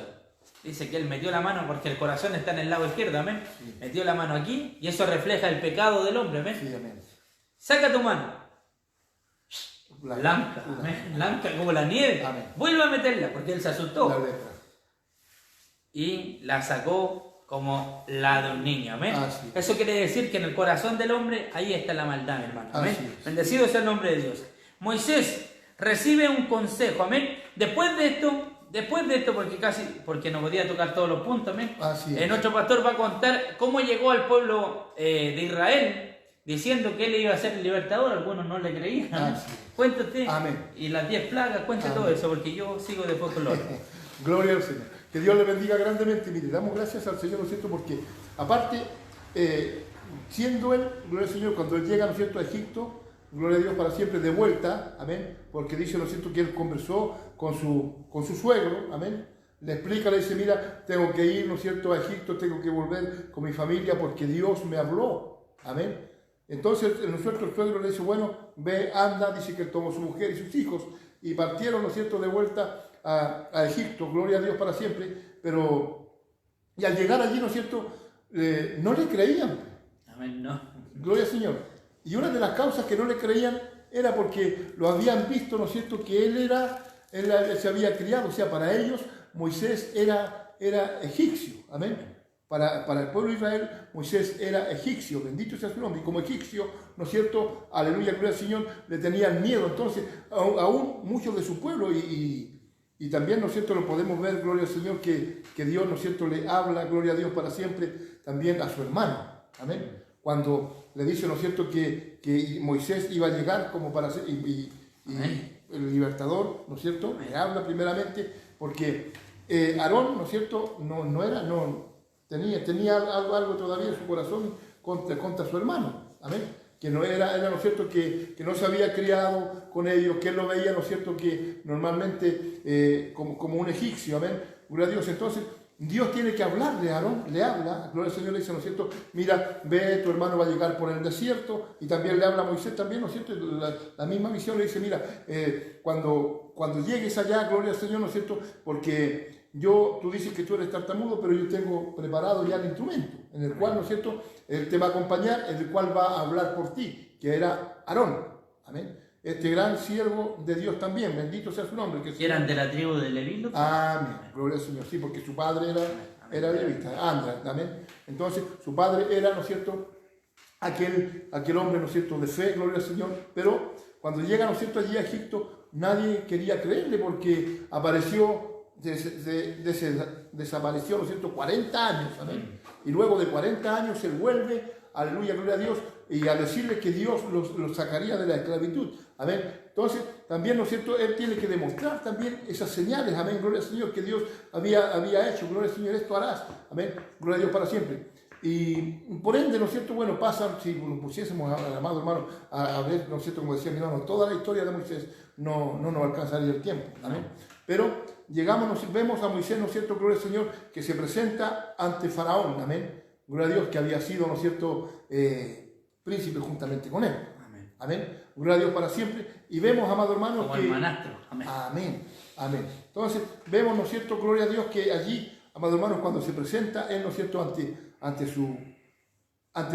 Dice que él metió la mano porque el corazón está en el lado izquierdo. Amén. Sí. Metió la mano aquí y eso refleja el pecado del hombre. Amén. Sí, amén. Saca tu mano. Blanca. Amén. Blanca como la nieve. Amén. Vuelve a meterla porque él se asustó. La letra. Y la sacó como la de un niño, amén. Sí. Eso quiere decir que en el corazón del hombre, ahí está la maldad, hermano, amén. Bendecido sea el nombre de Dios. Moisés recibe un consejo, amén. Después de después de esto, porque no podía tocar todos los puntos, amén. Así es. Nuestro pastor va a contar cómo llegó al pueblo de Israel diciendo que él iba a ser el libertador. Algunos no le creían. Así es. Cuéntate. Amén. Y las 10 plagas, cuente todo eso, porque yo sigo de folclore. Gloria al Señor. Que Dios le bendiga grandemente. Mire, damos gracias al Señor, ¿no es cierto? Porque aparte, siendo Él, gloria al Señor, cuando Él llega, ¿no es cierto?, a Egipto, gloria a Dios para siempre, de vuelta, amén, porque dice, ¿no es cierto?, que Él conversó con su suegro, amén, le explica, le dice, mira, tengo que ir, ¿no es cierto?, a Egipto, tengo que volver con mi familia porque Dios me habló, amén. Entonces, nuestro suegro le dice, bueno, ve, anda, dice que él tomó su mujer y sus hijos y partieron, ¿no es cierto?, de vuelta a Egipto, gloria a Dios para siempre, y al llegar allí, ¿no es cierto?, no le creían. Amén, no. Gloria al Señor. Y una de las causas que no le creían era porque lo habían visto, ¿no es cierto?, que él se había criado, o sea, para ellos Moisés era egipcio, amén. Para el pueblo de Israel, Moisés era egipcio, bendito sea su nombre, y como egipcio, ¿no es cierto?, aleluya, gloria al Señor, le tenían miedo. Entonces, aún muchos de su pueblo, y también, ¿no es cierto?, lo podemos ver, gloria al Señor, que Dios, ¿no es cierto?, le habla, gloria a Dios para siempre, también a su hermano, amén. Cuando le dice, ¿no es cierto?, que Moisés iba a llegar como para ser, y el libertador, ¿no es cierto?, le habla primeramente, porque Aarón, ¿no es cierto?, tenía algo todavía en su corazón contra su hermano, amén, que no era, ¿no es cierto?, que no se había criado con ellos, que él lo veía, ¿no es cierto?, que normalmente como un egipcio, amén, gloria a Dios. Entonces Dios tiene que hablarle a Aarón, le habla, gloria al Señor, le dice, ¿no es cierto?, mira, ve, tu hermano va a llegar por el desierto, y también le habla a Moisés también, ¿no es cierto?, la misma visión le dice, mira, cuando llegues allá, gloria al Señor, ¿no es cierto?, porque tú dices que tú eres tartamudo, pero yo tengo preparado ya el instrumento, en el cual, ¿no es cierto?, Él te va a acompañar, en el cual va a hablar por ti, que era Aarón, amén. Este gran siervo de Dios también, bendito sea su nombre. Que eran de la tribu de Leví. Amén, gloria al Señor, sí, porque su padre era levita, Andra, amén. Entonces, su padre era, ¿no es cierto?, aquel hombre, ¿no es cierto?, de fe, gloria al Señor, pero cuando llega, ¿no es cierto?, allí a Egipto, nadie quería creerle porque apareció, desapareció, ¿no es cierto?, 40 años, amén. Y luego de 40 años él vuelve, aleluya, gloria a Dios, y a decirle que Dios los sacaría de la esclavitud, amén. Entonces, también, ¿no es cierto?, él tiene que demostrar también esas señales, amén, gloria al Señor, que Dios había hecho, gloria al Señor, esto harás, amén, gloria a Dios para siempre. Y por ende, ¿no es cierto?, bueno, pasan, si nos pusiésemos, amado hermano, a ver, ¿no es cierto?, como decía mi hermano, toda la historia de Moisés, no nos alcanzaría el tiempo, amén. Pero llegamos, vemos a Moisés, ¿no es cierto?, gloria al Señor, que se presenta ante Faraón, amén, gloria a Dios, que había sido, ¿no es cierto?, príncipe juntamente con él, amén, amén, gloria a Dios para siempre. Y vemos, amado hermano, como que el manastro, amén, amén, amén. Entonces vemos, ¿no es cierto?, gloria a Dios, que allí, amado hermano, cuando se presenta él, ¿no es cierto?, ante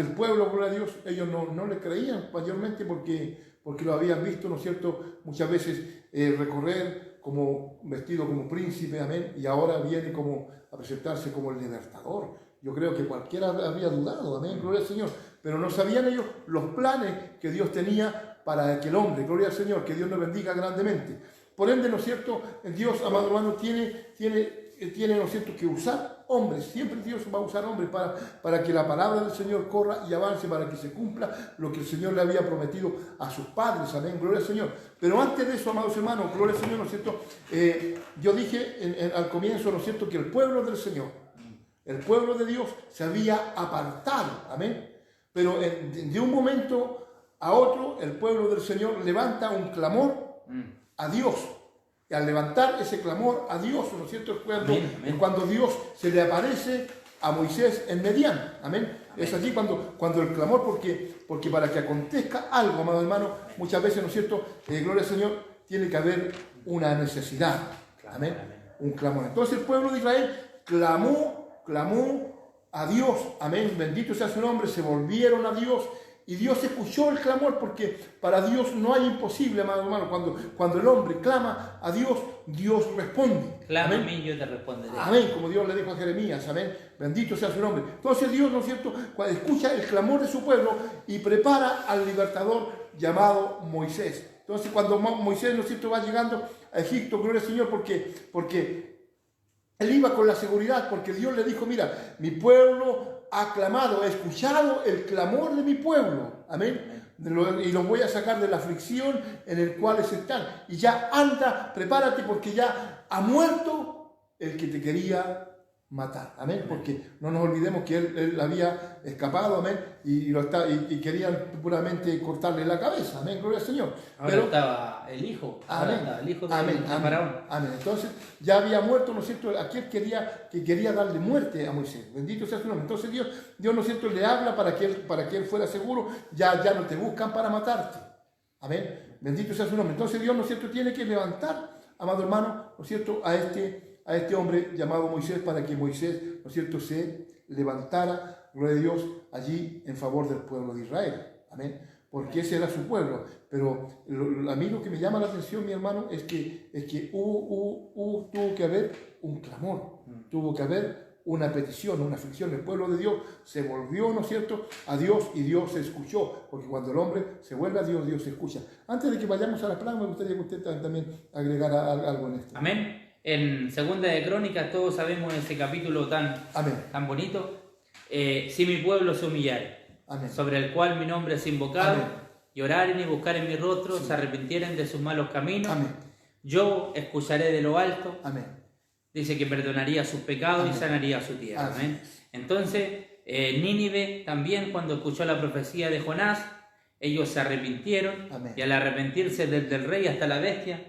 el pueblo, gloria a Dios, ellos no le creían mayormente porque lo habían visto, ¿no es cierto?, muchas veces recorrer vestido como príncipe, amén, y ahora viene a presentarse como el libertador. Yo creo que cualquiera habría dudado, amén, gloria al Señor, pero no sabían ellos los planes que Dios tenía para aquel hombre, gloria al Señor, que Dios nos bendiga grandemente. Por ende, ¿no es cierto?, Dios, amado hermano, tiene, ¿no es cierto?, que usar hombres, siempre Dios va a usar hombres para que la palabra del Señor corra y avance, para que se cumpla lo que el Señor le había prometido a sus padres, amén, gloria al Señor. Pero antes de eso, amados hermanos, gloria al Señor, ¿no es cierto?, yo dije al comienzo, ¿no es cierto?, que el pueblo del Señor, el pueblo de Dios se había apartado, amén, pero de un momento a otro el pueblo del Señor levanta un clamor a Dios. Y al levantar ese clamor a Dios, ¿no es cierto?, es cuando Dios se le aparece a Moisés en Medián, amén. Es allí cuando el clamor, porque para que acontezca algo, amado hermano, muchas veces, ¿no es cierto?, gloria al Señor, tiene que haber una necesidad, amén, un clamor. Entonces el pueblo de Israel clamó a Dios, amén, bendito sea su nombre, se volvieron a Dios y Dios escuchó el clamor, porque para Dios no hay imposible, amado hermano. Cuando el hombre clama a Dios, Dios responde. Clama a mí, yo te responderé. Amén, como Dios le dijo a Jeremías, amén, bendito sea su nombre. Entonces Dios, ¿no es cierto?, cuando escucha el clamor de su pueblo y prepara al libertador llamado Moisés. Entonces cuando Moisés, ¿no es cierto?, va llegando a Egipto, gloria al Señor, porque Él iba con la seguridad porque Dios le dijo, mira, mi pueblo ha clamado, he escuchado el clamor de mi pueblo. Amén. Y los voy a sacar de la aflicción en el cual están. Y ya anda, prepárate porque ya ha muerto el que te quería matar. Amén. Porque no nos olvidemos que él había escapado. Amén. Y querían puramente cortarle la cabeza. Amén. Gloria al Señor. Ahora pero estaba el hijo. Amén. El hijo de Amén. Faraón. Amén. Entonces ya había muerto, ¿no es cierto? Aquel que quería darle muerte a Moisés. Bendito sea su nombre. Entonces Dios, ¿no es cierto?, le habla para que él fuera seguro. Ya no te buscan para matarte. Amén. Bendito sea su nombre. Entonces Dios, ¿no es cierto?, tiene que levantar, amado hermano, ¿no es cierto?, a este hombre llamado Moisés, para que Moisés, ¿no es cierto?, se levantara, gloria a Dios, allí en favor del pueblo de Israel. Amén. Porque ese era su pueblo. Pero a mí lo que me llama la atención, mi hermano, es que tuvo que haber un clamor, tuvo que haber una petición, una aflicción. El pueblo de Dios se volvió, ¿no es cierto?, a Dios, y Dios se escuchó, porque cuando el hombre se vuelve a Dios, Dios se escucha. Antes de que vayamos a la plaga, me gustaría que usted también agregara algo en esto. Amén. En Segunda de Crónicas todos sabemos ese capítulo tan bonito. Si mi pueblo se humillare, amén, sobre el cual mi nombre es invocado, amén, y oraren y buscaren mi rostro, sí, se arrepintieren de sus malos caminos, amén, yo escucharé de lo alto. Amén. Dice que perdonaría sus pecados, amén, y sanaría su tierra. Amén. Entonces, Nínive también, cuando escuchó la profecía de Jonás, ellos se arrepintieron, amén, y al arrepentirse desde el rey hasta la bestia,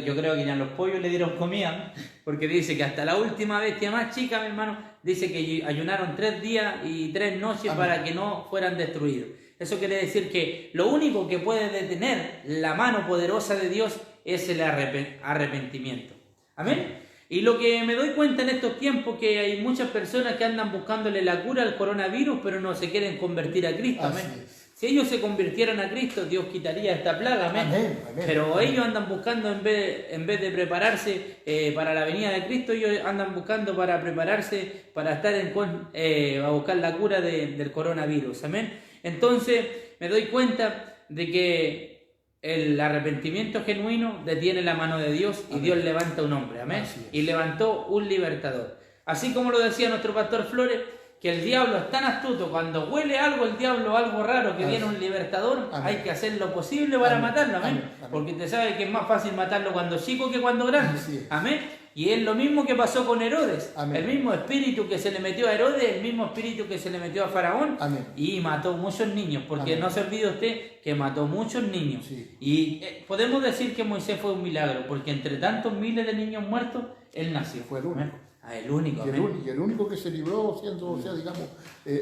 yo creo que ya los pollos le dieron comida, porque dice que hasta la última bestia más chica, mi hermano, dice que ayunaron 3 días y 3 noches, amén, para que no fueran destruidos. Eso quiere decir que lo único que puede detener la mano poderosa de Dios es el arrepentimiento. Amén. Y lo que me doy cuenta en estos tiempos, que hay muchas personas que andan buscándole la cura al coronavirus, pero no se quieren convertir a Cristo. Amén. Si ellos se convirtieran a Cristo, Dios quitaría esta plaga. Amén. Amén. Pero amén, ellos andan buscando, en vez de prepararse para la venida de Cristo, ellos andan buscando para prepararse para estar a buscar la cura del coronavirus. Amén. Entonces me doy cuenta de que el arrepentimiento genuino detiene la mano de Dios, y amén, Dios levanta un hombre. Amén. Y levantó un libertador. Así como lo decía nuestro pastor Flores, que el diablo es tan astuto, cuando huele algo, el diablo, algo raro, que viene un libertador, amén, hay que hacer lo posible para matarlo. Amén. Porque usted sabe que es más fácil matarlo cuando chico que cuando grande. Amén. Y es lo mismo que pasó con Herodes. Amén. El mismo espíritu que se le metió a Herodes, el mismo espíritu que se le metió a Faraón. Amén. Y mató muchos niños. Porque amén, no se olvide usted que mató muchos niños. Sí. Y podemos decir que Moisés fue un milagro, porque entre tantos miles de niños muertos, él nació. Fue el único. El único. Y el único que se libró siendo, o sea, digamos,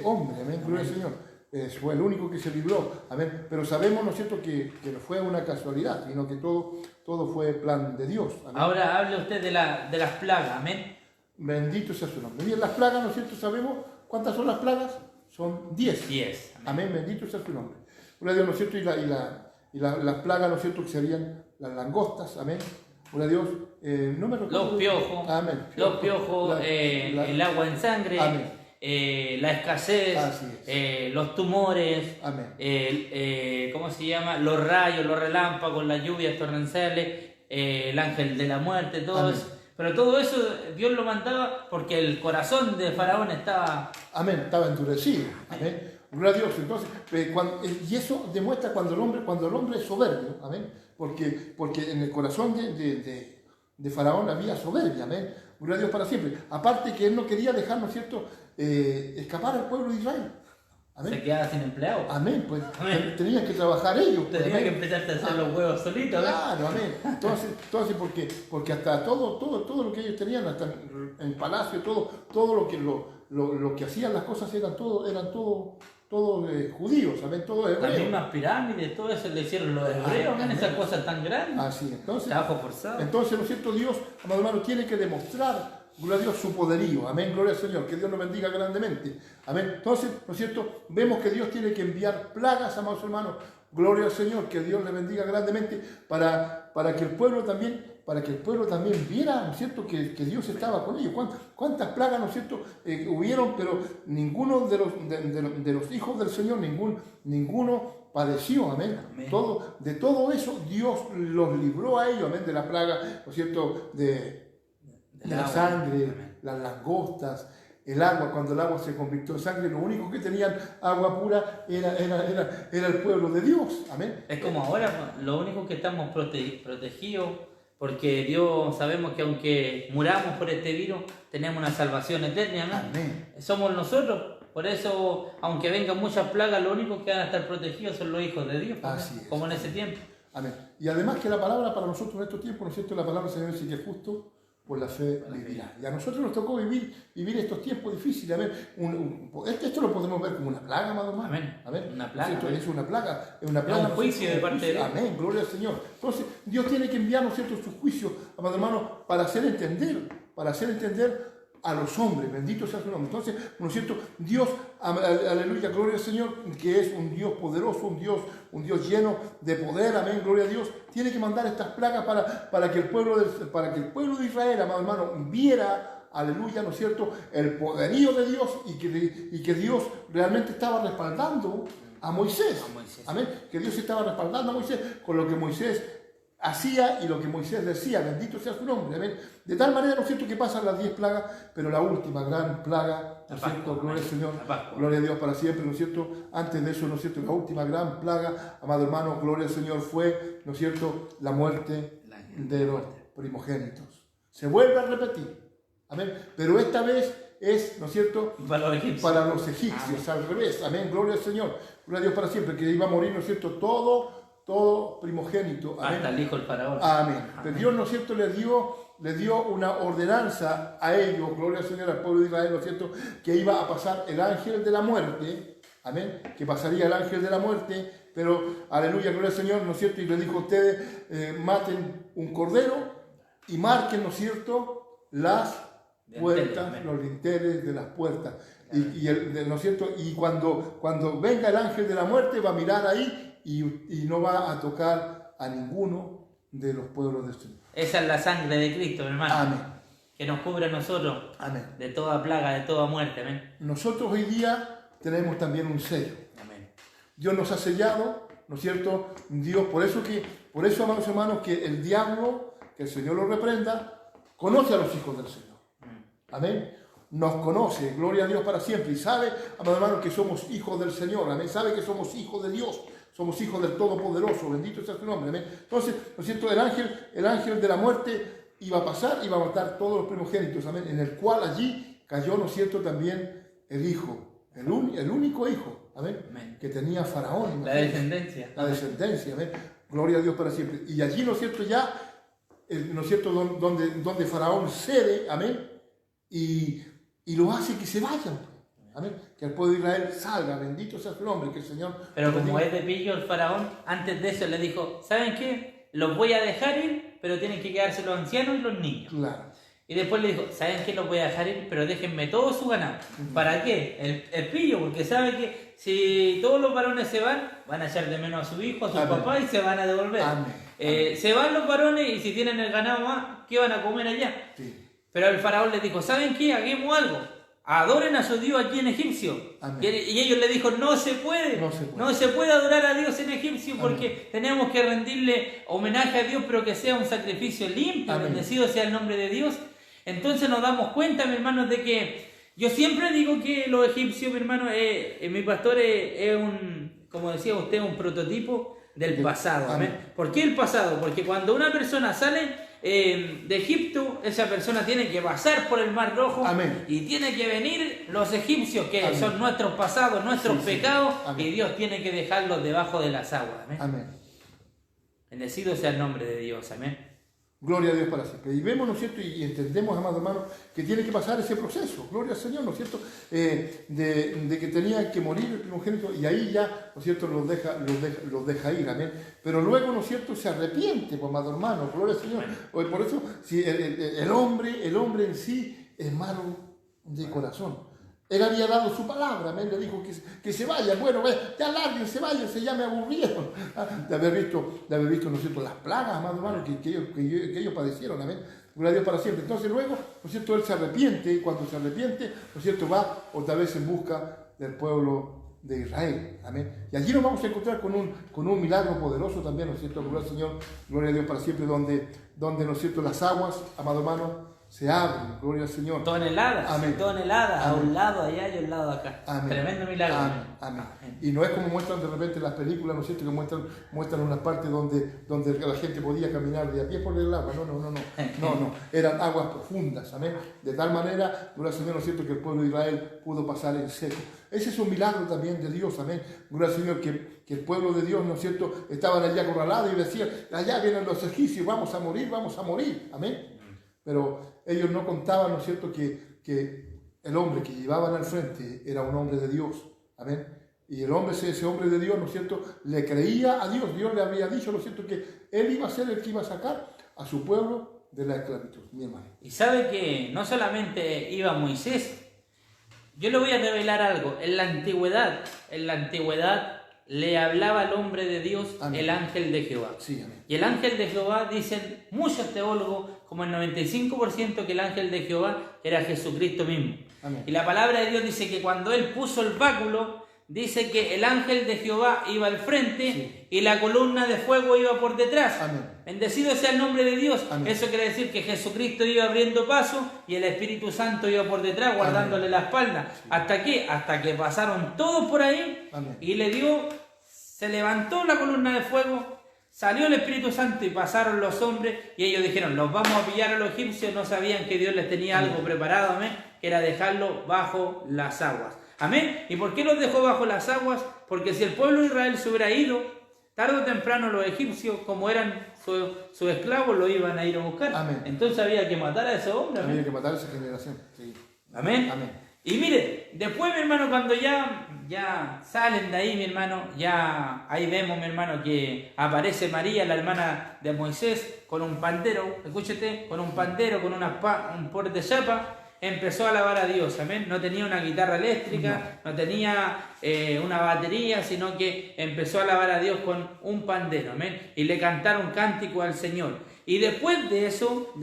hombre. Amén. Gloria al Señor. Fue el único que se libró. Amén. Pero sabemos, ¿no es cierto?, que no fue una casualidad, sino que todo fue plan de Dios. Amén. Ahora hable usted de las plagas. Amén. Bendito sea su nombre. Bien, las plagas, ¿no es cierto?, sabemos cuántas son las plagas. Son 10. 10. Amén. Bendito sea su nombre. Gloria a Dios, ¿no es cierto? Y las plagas, ¿no es cierto?, que serían las langostas. Amén. Gloria a Dios. No me recuerdo. Los piojos. Amén. Los piojos, el agua en sangre. Amén. La escasez, los tumores, ¿cómo se llama? Los rayos, los relámpagos, las lluvias torrenciales, el ángel de la muerte, todo eso. Pero todo eso Dios lo mandaba porque el corazón de Faraón estaba... Amén, estaba endurecido. Amén. Gloria a Dios. Entonces, y eso demuestra cuando el hombre es soberbio. Amén. Porque en el corazón de Faraón había soberbia. Amén. Gloria a Dios para siempre. Aparte que él no quería dejar, ¿no es cierto?, escapar al pueblo de Israel. Amén. Se quedaba sin empleo. Amén. Pues tenían que trabajar ellos. Tenían que empezar a hacer los huevos solitos. Claro, amén. Entonces porque hasta todo lo que ellos tenían, hasta en el palacio, todo lo que hacían las cosas eran todos judíos, amén, todos hebreos. Las mismas pirámides, todo eso le hicieron los hebreos, amén, esas cosas tan grandes. Así, entonces. Trabajo forzado. Entonces, ¿no es cierto? Dios, amado hermano, tiene que demostrar, gloria a Dios, su poderío. Amén, gloria al Señor. Que Dios nos bendiga grandemente. Amén. Entonces, ¿no es cierto? Vemos que Dios tiene que enviar plagas, amados hermanos. Gloria al Señor. Que Dios le bendiga grandemente para que el pueblo también viera, ¿no es cierto?, que Dios estaba con ellos. ¿Cuántas plagas, ¿no es cierto?, hubieron, pero ninguno de los hijos del Señor, ninguno padeció, amén. Amén. De todo eso Dios los libró a ellos, amén, de la plaga, ¿no es cierto?, de la sangre, las langostas, el agua, cuando el agua se convirtió en sangre, lo único que tenían agua pura era el pueblo de Dios. Amén. Es como ahora, lo único que estamos protegidos, porque Dios, sabemos que aunque muramos por este virus, tenemos una salvación eterna, ¿no? Amén. Somos nosotros. Por eso, aunque vengan muchas plagas, lo único que van a estar protegidos son los hijos de Dios, Así es. como en ese tiempo. Amén. Y además que la palabra para nosotros en estos tiempos, ¿no es cierto? La palabra del Señor dice que justo por la fe vivirá. Y a nosotros nos tocó vivir estos tiempos difíciles. Amén. Esto lo podemos ver como una plaga, amado hermano. Amén. Amén. Una plaga. Es una plaga. Es una plaga. Es un juicio de parte de Dios. Amén. Gloria al Señor. Entonces, Dios tiene que enviar, ¿no es cierto?, su juicio, amado hermano, para hacer entender a los hombres, bendito sea su nombre. Entonces, ¿no es cierto? Dios, aleluya, gloria al Señor, que es un Dios poderoso, un Dios lleno de poder, amén, gloria a Dios, tiene que mandar estas plagas para que el pueblo de Israel, amado hermano, viera, aleluya, ¿no es cierto?, el poderío de Dios y que Dios realmente estaba respaldando a Moisés. Amén, que Dios estaba respaldando a Moisés con lo que Moisés hacía y lo que Moisés decía, bendito sea su nombre, amén. De tal manera, ¿no es cierto?, que pasan las 10 plagas, pero la última gran plaga, ¿no es cierto?, gloria al Señor, gloria a Dios para siempre, ¿no es cierto? Antes de eso, ¿no es cierto?, la última gran plaga, amado hermano, gloria al Señor, fue, ¿no es cierto?, la muerte de los primogénitos. Se vuelve a repetir, amén, pero esta vez es, ¿no es cierto?, para los egipcios, al revés, amén, gloria al Señor, gloria a Dios para siempre, que iba a morir, ¿no es cierto?, todo primogénito. Amén. Hasta el hijo del faraón. Amén. Pero Dios, ¿no es cierto?, le dio una ordenanza a ellos, gloria al Señor, al pueblo de Israel, ¿no es cierto?, que iba a pasar el ángel de la muerte, amén, que pasaría el ángel de la muerte, pero, aleluya, gloria al Señor, ¿no es cierto?, y le dijo a ustedes, maten un cordero y marquen, ¿no es cierto?, las puertas, los dinteles de las puertas. ¿No es cierto?, y cuando venga el ángel de la muerte va a mirar ahí y no va a tocar a ninguno de los pueblos del Señor. Esa es la sangre de Cristo, mi hermano. Amén. Que nos cubre a nosotros. Amén. De toda plaga, de toda muerte. Amén. Nosotros hoy día tenemos también un sello. Amén. Dios nos ha sellado, ¿no es cierto? Dios, por eso, amados hermanos, que el diablo, que el Señor lo reprenda, conoce a los hijos del Señor. Amén. Nos conoce, gloria a Dios para siempre, y sabe, amados hermanos, que somos hijos del Señor. Amén. Sabe que somos hijos de Dios. Somos hijos del Todopoderoso, bendito sea su nombre. Amén. Entonces, ¿no es cierto?, el ángel de la muerte iba a pasar, iba a matar todos los primogénitos, amén, en el cual allí cayó, ¿no es cierto?, también el hijo, el único hijo, amén, amén, que tenía Faraón. La descendencia. La descendencia, amén. Gloria a Dios para siempre. Y allí, ¿no es cierto?, ya, ¿no es cierto?, donde Faraón cede, amén, y lo hace que se vayan. Amén. Que el pueblo de Israel salga, bendito sea su nombre, que el Señor... Pero como es de pillo el faraón, antes de eso le dijo, ¿saben qué? Los voy a dejar ir, pero tienen que quedarse los ancianos y los niños. Claro. Y después le dijo, ¿saben qué? Los voy a dejar ir, pero déjenme todo su ganado. ¿Para qué? El pillo, porque sabe que si todos los varones se van a echar de menos a su hijo, a su papá, y se van a devolver. Se van los varones y si tienen el ganado más, ¿qué van a comer allá? Sí. Pero el faraón les dijo, ¿saben qué? Hagamos algo. Adoren a su Dios aquí en Egipcio. Y ellos le dijo, no se puede adorar a Dios en Egipcio porque tenemos que rendirle homenaje a Dios, pero que sea un sacrificio limpio, bendecido sea el nombre de Dios. Entonces nos damos cuenta, mi hermano, de que yo siempre digo que los egipcios, mi hermano, mi pastor es un, como decía usted, un prototipo del pasado. Amén. ¿Por qué el pasado? Porque cuando una persona sale de Egipto, esa persona tiene que pasar por el Mar Rojo. Amén. Y tiene que venir los egipcios, que Amén. Son nuestros pasados, nuestros pecados, y Dios tiene que dejarlos debajo de las aguas. Amén. Amén. Bendecido sea el nombre de Dios. Amén. Gloria a Dios para siempre. Y vemos, ¿no es cierto? Y entendemos, amados hermanos, que tiene que pasar ese proceso. Gloria al Señor, ¿no es cierto? De que tenía que morir el primogénito y ahí ya, ¿no es cierto?, los deja ir. Amén. Pero luego, ¿no es cierto?, se arrepiente, pues, amado hermano. Gloria al Señor. Por eso, si el hombre en sí es malo de corazón. Él había dado su palabra, amén, le dijo que se vayan. Bueno, ya lárguense, váyanse, ya me aburrieron de haber visto, ¿no es cierto?, las plagas, amado hermano, que ellos padecieron, amén. Gloria a Dios para siempre. Entonces luego, ¿no es cierto?, él se arrepiente, y cuando se arrepiente, ¿no es cierto?, va otra vez en busca del pueblo de Israel, amén. Y allí nos vamos a encontrar con un milagro poderoso también, ¿no es cierto?, gloria al Señor, gloria a Dios para siempre, donde ¿no es cierto?, las aguas, amado hermano, se abren, gloria al Señor. Toneladas, Amén. toneladas, a Amén. un lado allá y a un lado acá. Amén. Tremendo milagro. Amén. Amén. Y no es como muestran de repente las películas, ¿no es cierto? Que muestran unas partes donde la gente podía caminar de a pie por el agua. No. Eran aguas profundas, amén. De tal manera, gloria al Señor, ¿no es cierto? Que el pueblo de Israel pudo pasar en seco. Ese es un milagro también de Dios, amén. Gloria al Señor, que el pueblo de Dios, ¿no es cierto? Estaban allá acorralados y decían, allá vienen los egipcios, vamos a morir, amén. Pero ellos no contaban, ¿no es cierto?, que el hombre que llevaban al frente era un hombre de Dios. Amén. Y ese hombre de Dios, ¿no es cierto?, le creía a Dios. Dios le había dicho, ¿no es cierto?, que él iba a ser el que iba a sacar a su pueblo de la esclavitud, mi hermano. Y sabe que no solamente iba Moisés. Yo le voy a revelar algo. En la antigüedad le hablaba al hombre de Dios, amén, el ángel de Jehová. Sí, amén. Y el ángel de Jehová, dicen muchos teólogos, como el 95%, que el ángel de Jehová era Jesucristo mismo. Amén. Y la palabra de Dios dice que cuando él puso el báculo, dice que el ángel de Jehová iba al frente, sí, y la columna de fuego iba por detrás. Amén. Bendecido sea el nombre de Dios. Amén. Eso quiere decir que Jesucristo iba abriendo paso y el Espíritu Santo iba por detrás, guardándole, amén, la espalda. Sí. ¿Hasta qué? Hasta que pasaron todos por ahí, amén, y se levantó la columna de fuego, salió el Espíritu Santo y pasaron los hombres y ellos dijeron, los vamos a pillar a los egipcios. No sabían que Dios les tenía algo preparado, amén, que era dejarlo bajo las aguas. Amén. ¿Y por qué los dejó bajo las aguas? Porque si el pueblo de Israel se hubiera ido, tarde o temprano los egipcios, como eran sus esclavos, lo iban a ir a buscar. Amén. Entonces había que matar a esos hombres. Había que matar a esa generación. Sí. Amén. Amén. Y mire, después, mi hermano, cuando ya salen de ahí, mi hermano, ya ahí vemos, mi hermano, que aparece María, la hermana de Moisés, con un pandero, escúchate, con un pandero, con un por de chapa. Empezó a alabar a Dios, amén. No tenía una guitarra eléctrica, no tenía una batería, sino que empezó a alabar a Dios con un pandero, amén. Y le cantaron cántico al Señor. Y después de eso,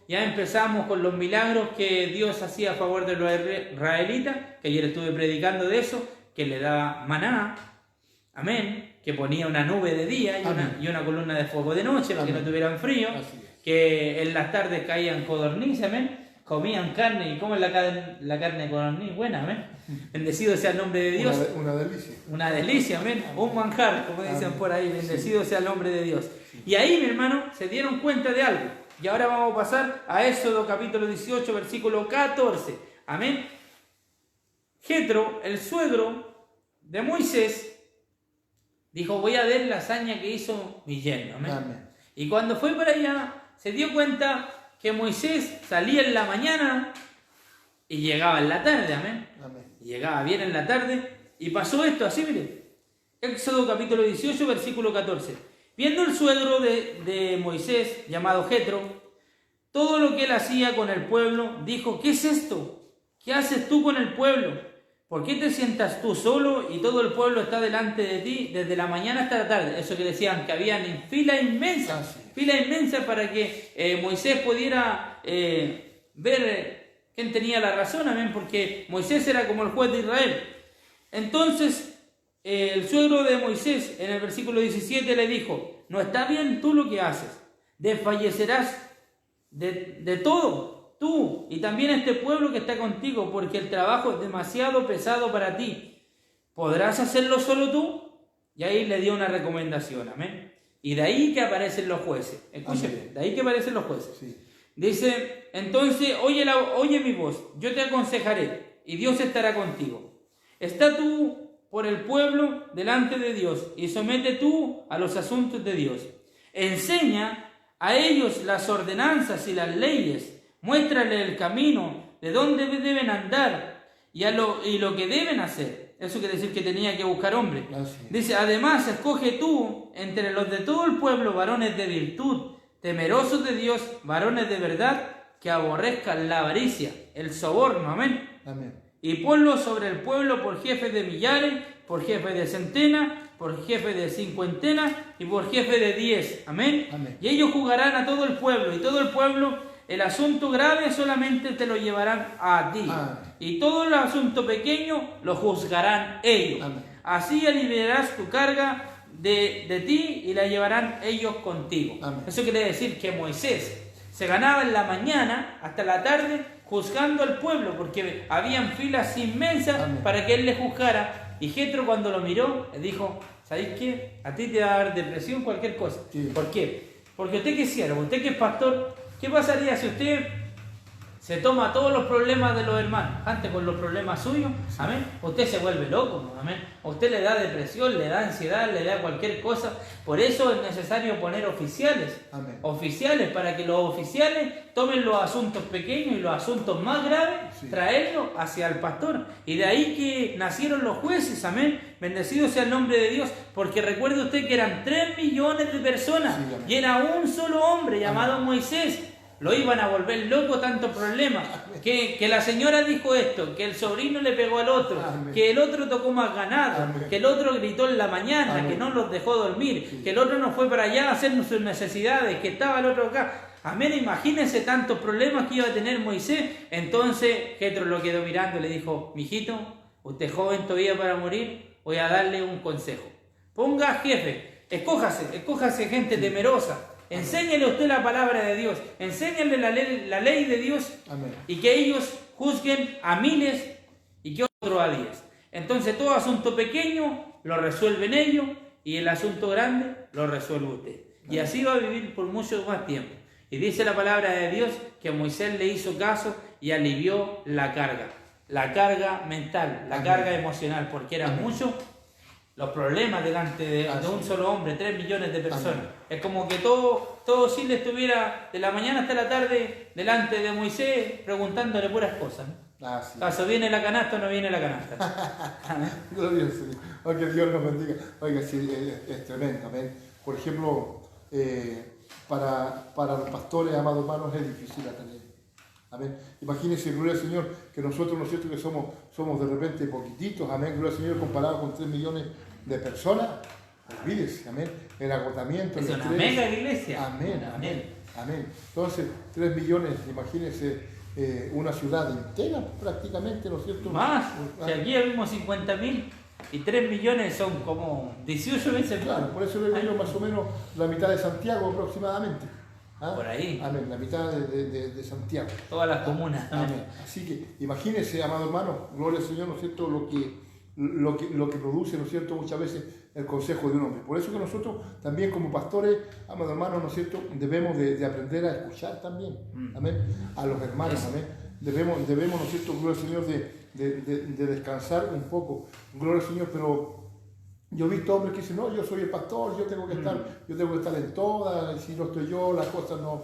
ya empezamos con los milagros que Dios hacía a favor de los israelitas, que ayer estuve predicando de eso, que le daba maná, amén, que ponía una nube de día y una columna de fuego de noche, para que no tuvieran frío, que en las tardes caían codornices, amén. Comían carne, y comen la carne de codorniz, buena, amén. Bendecido sea el nombre de Dios. Una delicia. Una delicia, amén. Un manjar, como dicen por ahí. Bendecido sea el nombre de Dios. Y ahí, mi hermano, se dieron cuenta de algo. Y ahora vamos a pasar a Éxodo capítulo 18, versículo 14. Amén. Jetro, el suegro de Moisés, dijo, voy a ver la hazaña que hizo mi yerno. Amén. Amén. Y cuando fue para allá, se dio cuenta que Moisés salía en la mañana y llegaba en la tarde, amén. Amén. Llegaba bien en la tarde y pasó esto, así mire. Éxodo capítulo 18, versículo 14. Viendo el suegro de Moisés, llamado Jetro, todo lo que él hacía con el pueblo, dijo, ¿qué es esto? ¿Qué haces tú con el pueblo? ¿Por qué te sientas tú solo y todo el pueblo está delante de ti desde la mañana hasta la tarde? Eso que decían, que habían fila inmensa para que Moisés pudiera ver quién tenía la razón, amén, porque Moisés era como el juez de Israel. Entonces, el suegro de Moisés, en el versículo 17, le dijo, no está bien tú lo que haces, desfallecerás de todo, tú y también este pueblo que está contigo, porque el trabajo es demasiado pesado para ti. ¿Podrás hacerlo solo tú? Y ahí le dio una recomendación, amén. Y de ahí que aparecen los jueces. Escúcheme, de ahí que aparecen los jueces. Sí. Dice, entonces, oye mi voz, yo te aconsejaré, y Dios estará contigo. Está tú por el pueblo delante de Dios, y somete tú a los asuntos de Dios. Enseña a ellos las ordenanzas y las leyes. Muéstrale el camino de dónde deben andar y lo que deben hacer. Eso quiere decir que tenía que buscar hombres. Dice, además, escoge tú entre los de todo el pueblo varones de virtud, temerosos de Dios, varones de verdad, que aborrezcan la avaricia, el soborno. Amén. Amén. Y ponlos sobre el pueblo por jefes de millares, por jefes de centenas, por jefe de cincuentenas y por jefe de 10. Amén. Amén. Y ellos juzgarán a todo el pueblo, y todo el pueblo, el asunto grave solamente te lo llevarán a ti. Amén. Y todo el asunto pequeño lo juzgarán ellos. Amén. Así aliviarás tu carga de ti y la llevarán ellos contigo. Amén. Eso quiere decir que Moisés se ganaba en la mañana hasta la tarde juzgando al pueblo, porque habían filas inmensas para que él le juzgara. Y Jetro, cuando lo miró, le dijo: ¿sabéis qué? A ti te va a dar depresión cualquier cosa. Sí. ¿Por qué? Porque usted que es siervo, usted que es pastor, ¿qué pasaría si usted se toma todos los problemas de los hermanos antes con los problemas suyos? Amén. Usted se vuelve loco, amén. Usted le da depresión, le da ansiedad, le da cualquier cosa. Por eso es necesario poner oficiales. Amén. Oficiales, para que los oficiales tomen los asuntos pequeños y los asuntos más graves, traerlos hacia el pastor. Y de ahí que nacieron los jueces, amén. Bendecido sea el nombre de Dios, porque recuerde usted que eran 3 millones de personas y era un solo hombre llamado Moisés. Lo iban a volver loco tanto problema. Que la señora dijo esto, que el sobrino le pegó al otro, que el otro tocó más ganado, que el otro gritó en la mañana, que no los dejó dormir, que el otro no fue para allá a hacer sus necesidades, que estaba el otro acá. Amén, imagínense tantos problemas que iba a tener Moisés. Entonces Jetro lo quedó mirando y le dijo: mijito, usted es joven todavía para morir, voy a darle un consejo. Ponga jefe, escójase gente temerosa. Enséñele usted la palabra de Dios, enséñele la ley de Dios. Amén. Y que ellos juzguen a miles y que otros a 10. Entonces todo asunto pequeño lo resuelven ellos y el asunto grande lo resuelve usted. Amén. Y así va a vivir por mucho más tiempo. Y dice la palabra de Dios que Moisés le hizo caso y alivió la carga mental, la carga emocional, porque eran muchos los problemas delante de un solo hombre, 3 millones de personas. Amén. Es como que todo Chile estuviera de la mañana hasta la tarde delante de Moisés preguntándole puras cosas, ¿no? ¿Acaso viene la canasta o no viene la canasta? Gloria al Señor. Oiga, Dios nos bendiga. Oiga, sí, es tremendo. Amén. Por ejemplo, para los pastores, amados hermanos, es difícil atender. Amén. Imagínense, gloria al Señor, que nosotros, ¿no es cierto?, que somos de repente poquititos, amén, gloria al Señor, comparado con 3 millones de personas. Olvídese, amén, el agotamiento, es una mega iglesia. Amén, amén, amén. Entonces, 3 millones, imagínense, una ciudad entera prácticamente, ¿no es cierto? Más, si aquí vimos 50.000 y 3 millones son como 18 veces. Claro, por eso le digo más o menos la mitad de Santiago aproximadamente. ¿Ah? Por ahí. Amén, la mitad de Santiago. Todas las comunas. Amén. Así que imagínense, amado hermano, gloria al Señor, ¿no es cierto?, lo que produce, ¿no es cierto?, muchas veces el consejo de un hombre. Por eso que nosotros también como pastores, amado hermano, ¿no es cierto?, debemos de aprender a escuchar también, amén, a los hermanos, amén. Debemos, ¿no es cierto?, gloria al Señor, de descansar un poco, gloria al Señor, pero yo he visto hombres que dicen: no, yo soy el pastor, yo tengo que estar en todas, y si no estoy yo, las cosas no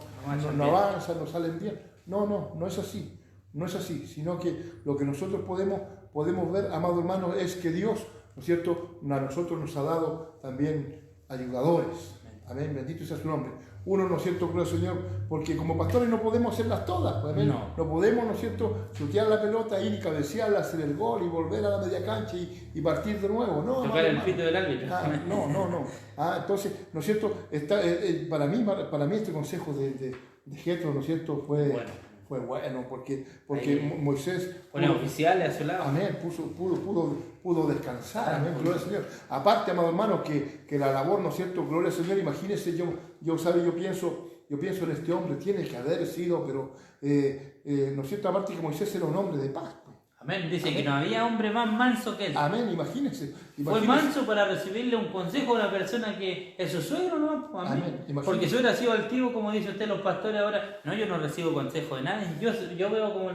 avanzan, no salen bien. No es así. No es así, sino que lo que nosotros podemos ver, amado hermano, es que Dios, ¿no es cierto?, a nosotros nos ha dado también ayudadores. Amén, bendito sea su nombre. Uno, ¿no es cierto?, gloria al Señor, porque como pastores no podemos hacerlas todas, amén. No podemos, ¿no es cierto?, chutear la pelota, ir y cabecearla, hacer el gol y volver a la media cancha y partir de nuevo. No, tocar el pito del árbitro. No. Entonces, ¿no es cierto?, para mí este consejo de Jetro, ¿no es cierto?, fue bueno, porque Moisés pone oficiales a su lado. Amén, pudo descansar, amén, gloria al Señor. Aparte, amado hermano, que la labor, ¿no es cierto?, gloria al Señor, imagínense, yo pienso en este hombre, tiene que haber sido, pero, ¿no es cierto?, aparte que Moisés era un hombre de paz. Amén, dice que no había hombre más manso que él. Amén, imagínense. Fue manso para recibirle un consejo a una persona que es su suegro, ¿no? Amén. Porque si hubiera sido altivo, como dice usted, los pastores ahora, no, yo no recibo consejo de nadie, yo veo como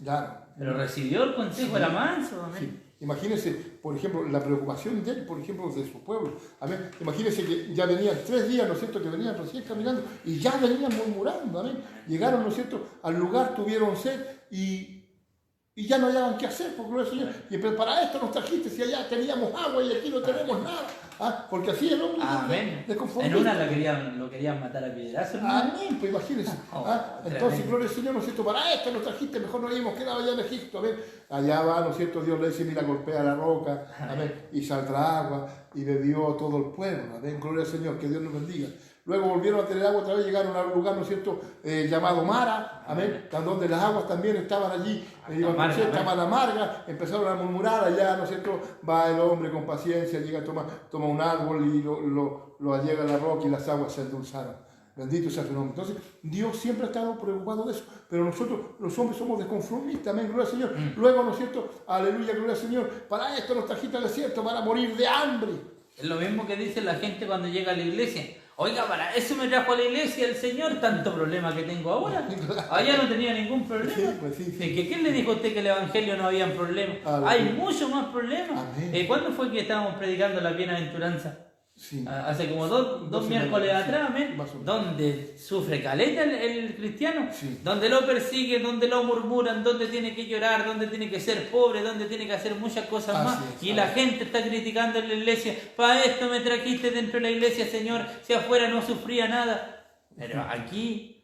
Claro. Pero recibió el consejo, era manso, amén. Sí. Imagínense, por ejemplo, la preocupación de él, por ejemplo, de su pueblo. Amén. Imagínense que ya venían 3 días, ¿no es cierto?, que venían recién caminando y ya venían murmurando, amén. Llegaron, ¿no es cierto?, al lugar, tuvieron sed y ya no hallaban qué hacer, por gloria al Señor. Y para esto nos trajiste, si allá teníamos agua y aquí no tenemos nada. Porque así el hombre de en una lo querían matar a piedrazos. Amén, pues imagínense. Entonces, gloria al Señor, ¿no es cierto?, para esto nos trajiste, mejor no habíamos quedado allá en Egipto. Amén. Allá va, ¿no es cierto?, Dios le dice: mira, golpea la roca, amén, y saldrá agua, y bebió todo el pueblo. Amén, gloria al Señor, que Dios nos bendiga. Luego volvieron a tener agua otra vez, llegaron a un lugar, ¿no es cierto?, llamado Mara, amén, donde las aguas también estaban allí, estaban amargas, empezaron a murmurar. Allá, ¿no es cierto?, va el hombre con paciencia, llega, toma un árbol y lo allega a la roca y las aguas se endulzaron. Bendito sea su nombre. Entonces, Dios siempre ha estado preocupado de eso. Pero nosotros, los hombres, somos desconformistas. Amén, gloria al Señor. Luego, ¿no es cierto? Aleluya, gloria al Señor. Para esto nos trajiste al desierto, para morir de hambre. Es lo mismo que dice la gente cuando llega a la iglesia. Oiga, para eso me trajo a la iglesia el Señor, tanto problema que tengo ahora. Allá no tenía ningún problema. Sí, pues sí. ¿Quién le dijo a usted que el evangelio no había problemas? Hay muchos más problemas. ¿Cuándo fue que estábamos predicando la bienaventuranza? Sí. Hace como dos miércoles atrás, amén. Donde sufre caleta el cristiano, Sí. donde lo persiguen, donde lo murmuran, donde tiene que llorar, donde tiene que ser pobre, donde tiene que hacer muchas cosas Así más. es, Y la gente está criticando en la iglesia. Para esto me trajiste dentro de la iglesia, Señor. Si afuera no sufría nada. Pero aquí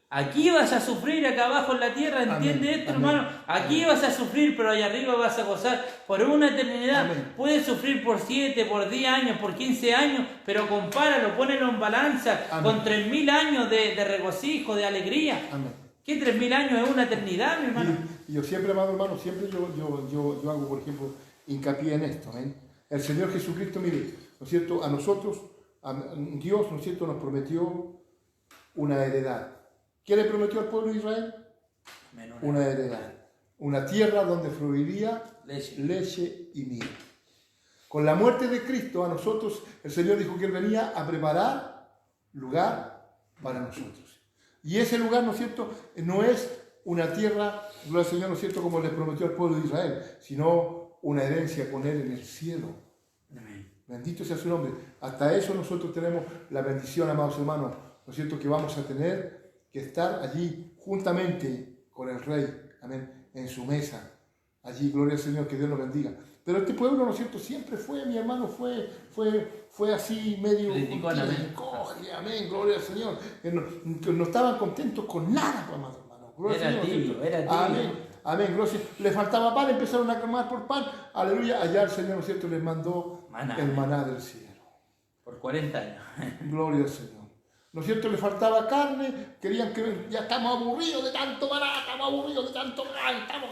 vas a sufrir, acá abajo en la tierra, ¿entiende esto, hermano? Aquí vas a sufrir, pero allá arriba vas a gozar por una eternidad. Puedes sufrir por 7, por 10 años, por 15 años, pero compáralo, ponelo en balanza con 3000 años de regocijo, de alegría. Amén. ¿Qué 3000 años es una eternidad, mi hermano? Y yo siempre, amado hermano, siempre yo hago, por ejemplo, hincapié en esto. ¿Amén? El Señor Jesucristo, mire, ¿no es cierto? A nosotros, Dios, ¿no es cierto?, nos prometió una heredad. ¿Qué le prometió al pueblo de Israel? Una heredad. Una tierra donde fluiría leche y miel. Con la muerte de Cristo a nosotros, el Señor dijo que Él venía a preparar lugar para nosotros. Y ese lugar, ¿no es cierto?, no es una tierra, gloria al Señor, ¿no es cierto?, como le prometió al pueblo de Israel, sino una herencia con Él en el cielo. Amén. Bendito sea su nombre. Hasta eso nosotros tenemos la bendición, amados hermanos, ¿no es cierto?, que vamos a tener que estar allí juntamente con el Rey, amén, en su mesa. Allí, gloria al Señor, que Dios nos bendiga. Pero este pueblo, ¿no es cierto?, siempre fue, mi hermano, fue así medio... Coge, amén, gloria al Señor. No estaban contentos con nada, amado hermano. Gloria al Señor, era tibio. Amén, amén, gloria. Les faltaba pan, empezaron a clamar por pan. Aleluya, allá el Señor, ¿no es cierto?, les mandó el maná del cielo. Por 40 años. Gloria al Señor. ¿No es cierto? Le faltaba carne, querían que ya estamos aburridos de tanto maná, estamos aburridos de tanto maná, estamos...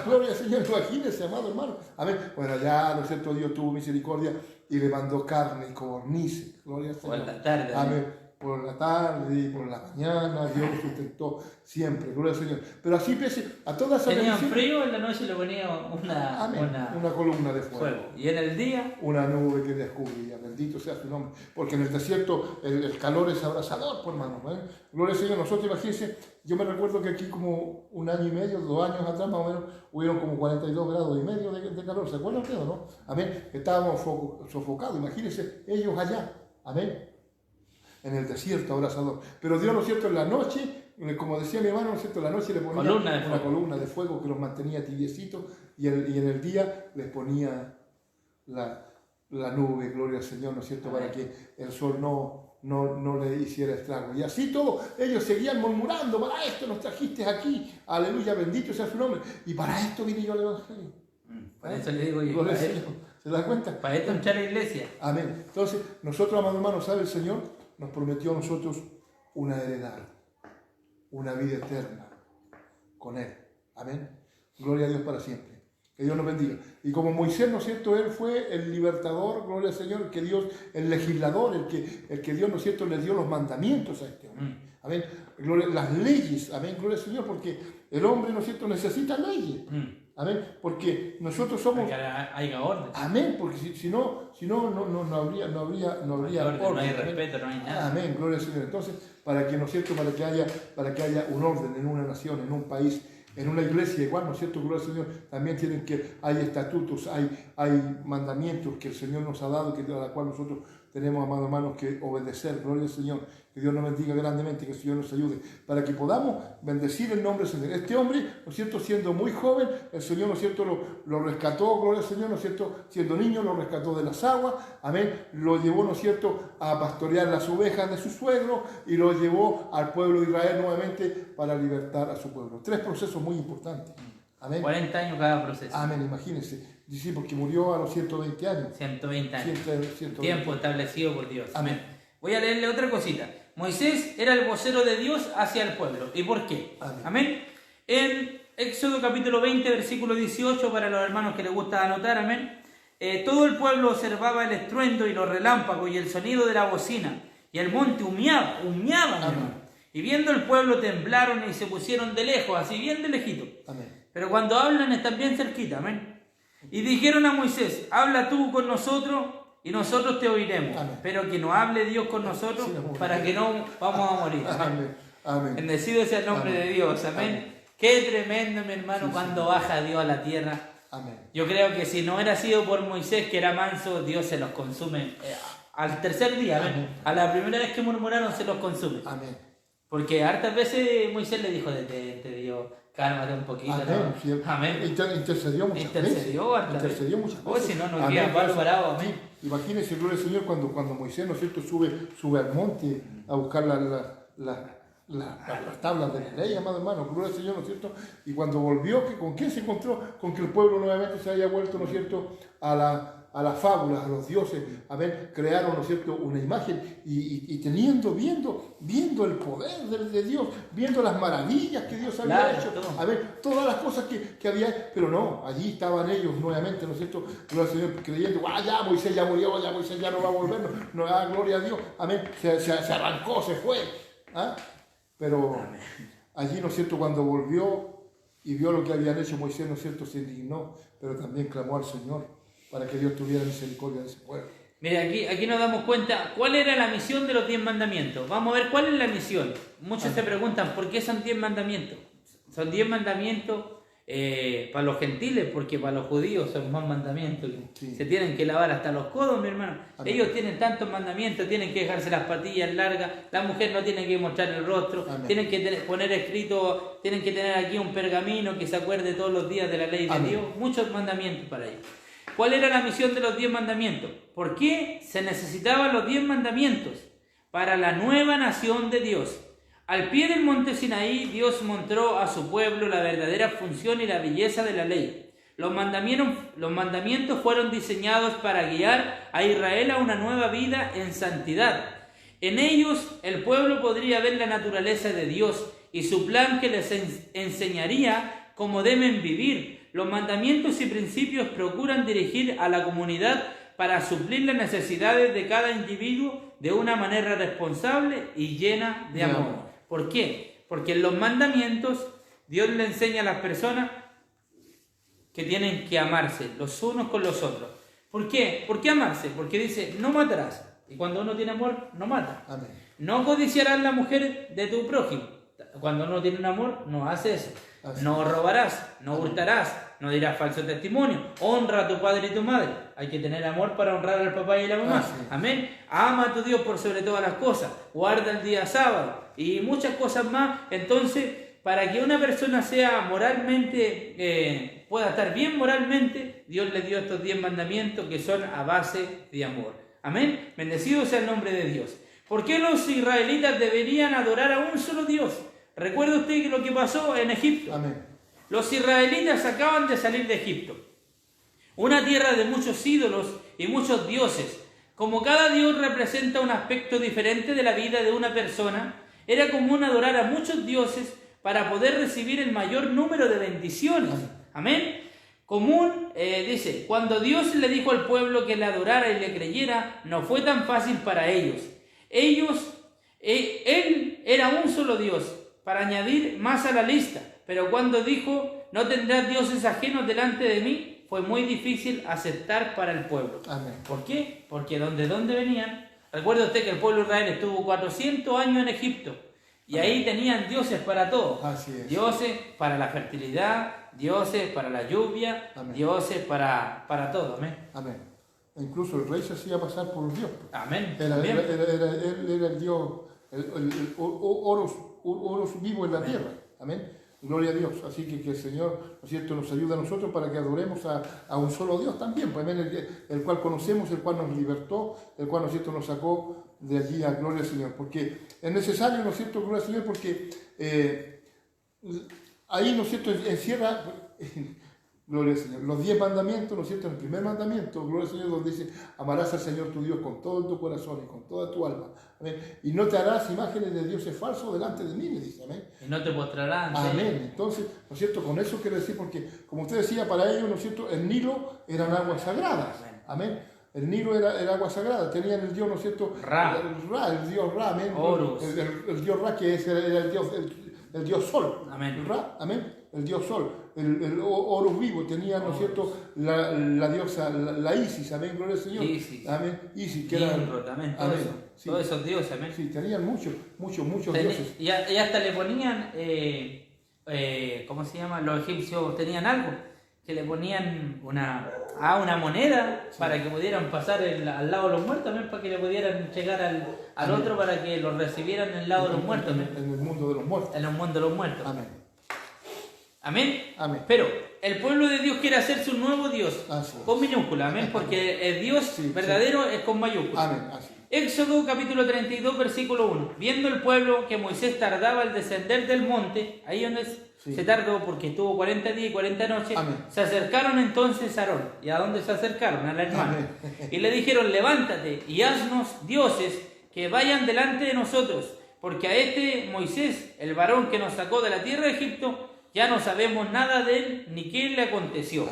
Gloria al Señor, imagínense, amado hermano. Amén. Bueno, ya, ¿no es cierto?, Dios tuvo misericordia y le mandó carne y codornices. Gloria al Señor. Por la tarde. Amén. Por la tarde y por la mañana, Dios lo sustentó siempre, gloria al Señor. Pero así pese a todas esas tenían frío, en la noche le ponía una columna de fuego. Y en el día una nube que descubría, bendito sea su nombre. Porque en el desierto el calor es abrasador, por hermano. Gloria al Señor. Nosotros, imagínense, yo me recuerdo que aquí como 1 año y medio, 2 años atrás más o menos, hubieron como 42 grados y medio de calor. ¿Se acuerdan ustedes, no? Amén. Estábamos sofocados, imagínense ellos allá. Amén. En el desierto abrasador. Pero Dios, ¿no es cierto?, en la noche, como decía mi hermano, ¿no es cierto?, en la noche le ponía una columna de fuego que los mantenía tibiecitos y en el día les ponía la nube, gloria al Señor, ¿no es cierto?, para que el sol no le hiciera estrago. Y así todo, ellos seguían murmurando, para esto nos trajiste aquí, aleluya, bendito sea su nombre, y para esto vine yo al Evangelio. Para eso le digo yo. Gloria al Señor. ¿Se dan cuenta? Para esto entrar a la iglesia. Amén. Entonces, nosotros, amados hermanos, ¿sabe el Señor? Nos prometió a nosotros una heredad, una vida eterna con Él. Amén. Gloria a Dios para siempre. Que Dios nos bendiga. Y como Moisés, ¿no es cierto?, él fue el libertador, gloria al Señor, que Dios, el legislador, el que Dios, ¿no es cierto?, le dio los mandamientos a este hombre. Amén. Gloria, las leyes. Amén. Gloria al Señor, porque el hombre, ¿no es cierto?, necesita leyes. Amén. Porque nosotros somos... Hay orden. Amén. Porque si no habría orden. No hay respeto, no hay nada. Amén. Gloria al Señor. Entonces, para que, ¿no es cierto?, para que haya un orden en una nación, en un país, en una iglesia igual, ¿no es cierto?, gloria al Señor, también tienen que, hay estatutos, hay mandamientos que el Señor nos ha dado, a la cual nosotros tenemos, amados hermanos, que obedecer. Gloria al Señor. Que Dios nos bendiga grandemente, que el Señor nos ayude, para que podamos bendecir el nombre del Señor. Este hombre, ¿no es cierto?, siendo muy joven, el Señor, ¿no es cierto?, lo rescató, gloria al Señor, ¿no es cierto?, siendo niño, lo rescató de las aguas, amén, lo llevó, ¿no es cierto?, a pastorear las ovejas de su suegro y lo llevó al pueblo de Israel nuevamente para libertar a su pueblo. 3 procesos muy importantes. Amén. 40 años cada proceso. Amén, imagínense. Dice, porque murió a los 120 años. 120 años. 120. Tiempo establecido por Dios. Amén. Voy a leerle otra cosita. Moisés era el vocero de Dios hacia el pueblo. ¿Y por qué? Amén. En Éxodo capítulo 20, versículo 18, para los hermanos que les gusta anotar, amén. Todo el pueblo observaba el estruendo y los relámpagos y el sonido de la bocina y el monte humeaba, mi hermano. Y viendo el pueblo temblaron y se pusieron de lejos, así bien de lejito. Amén. Pero cuando hablan están bien cerquita, amén. Y dijeron a Moisés, habla tú con nosotros y nosotros te oiremos. Amén. Pero que no hable Dios con nosotros para que no vamos a morir. Amén. Amén. Bendecido sea el nombre de Dios, amén. Qué tremendo, mi hermano, cuando baja Dios a la tierra. Amén. Yo creo que si no hubiera sido por Moisés, que era manso, Dios se los consume. Al tercer día, amén. A la primera vez que murmuraron, se los consume. Amén. Porque hartas veces Moisés le dijo, detente, Dios, cálmate un poquito. Amén. ¿no? Amén. Intercedió muchas veces. Intercedió muchas veces. veces. Si no, nos queda palo parado, amén. Imagínense, gloria al Señor, cuando Moisés, ¿no es cierto?, sube al monte a buscar las tablas de la ley, amado hermano, gloria al Señor, ¿no es cierto? Y cuando volvió, ¿con quién se encontró? Con que el pueblo nuevamente se haya vuelto, ¿no es cierto?, a las fábulas, a los dioses. A ver, crearon, ¿no es cierto?, una imagen y viendo el poder de Dios, viendo las maravillas que Dios había hecho, a ver, todas las cosas que había, pero no, allí estaban ellos nuevamente, ¿no es cierto?, gloria al Señor, creyendo, ya Moisés ya murió, ya Moisés ya no va a volver, no, gloria a Dios, amén, se arrancó, se fue, ¿ah? Pero allí, ¿no es cierto?, cuando volvió y vio lo que habían hecho Moisés, ¿no es cierto?, se indignó, pero también clamó al Señor para que Dios tuviera misericordia de ese pueblo. Mire, aquí nos damos cuenta cuál era la misión de los 10 mandamientos. Vamos a ver cuál es la misión. Muchos se preguntan, ¿por qué son 10 mandamientos? Son 10 mandamientos para los gentiles, porque para los judíos son más mandamientos. Sí. Se tienen que lavar hasta los codos, mi hermano. Amén. Ellos tienen tantos mandamientos, tienen que dejarse las patillas largas, la mujer no tiene que mostrar el rostro, Amén. Tienen que poner escrito, tienen que tener aquí un pergamino que se acuerde todos los días de la ley de Amén. Dios. Muchos mandamientos para ellos. ¿Cuál era la misión de los 10 mandamientos? ¿Por qué se necesitaban los 10 mandamientos? Para la nueva nación de Dios. Al pie del monte Sinaí, Dios mostró a su pueblo la verdadera función y la belleza de la ley. Los mandamientos fueron diseñados para guiar a Israel a una nueva vida en santidad. En ellos, el pueblo podría ver la naturaleza de Dios y su plan que les enseñaría cómo deben vivir. Los mandamientos y principios procuran dirigir a la comunidad para suplir las necesidades de cada individuo de una manera responsable y llena de amor. ¿Por qué? Porque en los mandamientos Dios le enseña a las personas que tienen que amarse los unos con los otros. ¿Por qué? ¿Por qué amarse? Porque dice, no matarás. Y cuando uno tiene amor, no mata. Amén. No codiciarás la mujer de tu prójimo. Cuando uno tiene un amor, no hace eso. No robarás, no hurtarás, no dirás falso testimonio. Honra a tu padre y tu madre. Hay que tener amor para honrar al papá y a la mamá. Amén. Ama a tu Dios por sobre todas las cosas. Guarda el día sábado. Y muchas cosas más. Entonces, para que una persona sea moralmente, pueda estar bien moralmente, Dios le dio estos 10 mandamientos que son a base de amor. Amén. Bendecido sea el nombre de Dios. ¿Por qué los israelitas deberían adorar a un solo Dios? ¿Recuerda usted lo que pasó en Egipto? Amén. Los israelitas acaban de salir de Egipto, una tierra de muchos ídolos y muchos dioses. Como cada dios representa un aspecto diferente de la vida de una persona, era común adorar a muchos dioses para poder recibir el mayor número de bendiciones. Amén. Dice, cuando Dios le dijo al pueblo que le adorara y le creyera, no fue tan fácil para ellos. Él era un solo Dios, para añadir más a la lista. Pero cuando dijo, no tendrás dioses ajenos delante de mí, fue muy difícil aceptar para el pueblo. Amén. ¿Por qué? Porque ¿de dónde venían? Recuerda usted que el pueblo de Israel estuvo 400 años en Egipto. Y ahí tenían dioses para todo. Así es. Dioses para la fertilidad, dioses para la lluvia, Amén. Dioses para todo. Amén. Amén. E incluso el rey se hacía pasar por un dios. Amén. Él era el dios, el oros vivo en la tierra. Amén. Gloria a Dios. Así que el Señor, ¿no es cierto?, nos ayuda a nosotros para que adoremos a un solo Dios también. Pues, el cual conocemos, el cual nos libertó, el cual, ¿no es cierto?, nos sacó de allí a gloria al Señor. Porque es necesario, ¿no es cierto?, gloria al Señor, porque ahí, ¿no es cierto?, encierra, gloria al Señor, los 10 mandamientos, ¿no es cierto?, en el primer mandamiento, gloria al Señor, donde dice, amarás al Señor tu Dios con todo tu corazón y con toda tu alma. Amén. Y no te harás imágenes de dioses falsos delante de mí, le dice. Amén. Y no te postrarás. Amén. Entonces, ¿no es cierto?, con eso quiero decir, porque como usted decía, para ellos, ¿no es cierto?, el Nilo eran aguas sagradas. Amén. El Nilo era agua sagrada, tenían el dios, ¿no es cierto? Ra. El dios Ra, amén. Horus. El dios Ra, que era el dios Sol. Amén. El Ra, amén. El dios Sol. El Horus vivo tenía, ¿no es cierto? La diosa, la Isis, amén, gloria al Señor. Isis. Amén. Isis, que era. Nimrod, todo amén. eso. Sí. Todos esos dioses, amén. Sí, tenían muchos dioses. Y hasta le ponían, ¿cómo se llama? Los egipcios tenían algo, que le ponían una moneda para que pudieran pasar al lado de los muertos, también para que le pudieran llegar al otro para que lo recibieran en el lado de los muertos. En el mundo de los muertos. En el mundo de los muertos. Amén. Amén. Amén. Pero el pueblo de Dios quiere hacerse un nuevo Dios, con minúscula, amén, porque el Dios verdadero es con mayúscula. Amén. Así. Éxodo capítulo 32, versículo 1. Viendo el pueblo que Moisés tardaba al descender del monte, ahí donde se tardó porque estuvo 40 días y 40 noches, se acercaron entonces a Aarón. ¿Y a dónde se acercaron? A la hermana. Y le dijeron, levántate y haznos dioses que vayan delante de nosotros, porque a este Moisés, el varón que nos sacó de la tierra de Egipto, ya no sabemos nada de él ni qué le aconteció.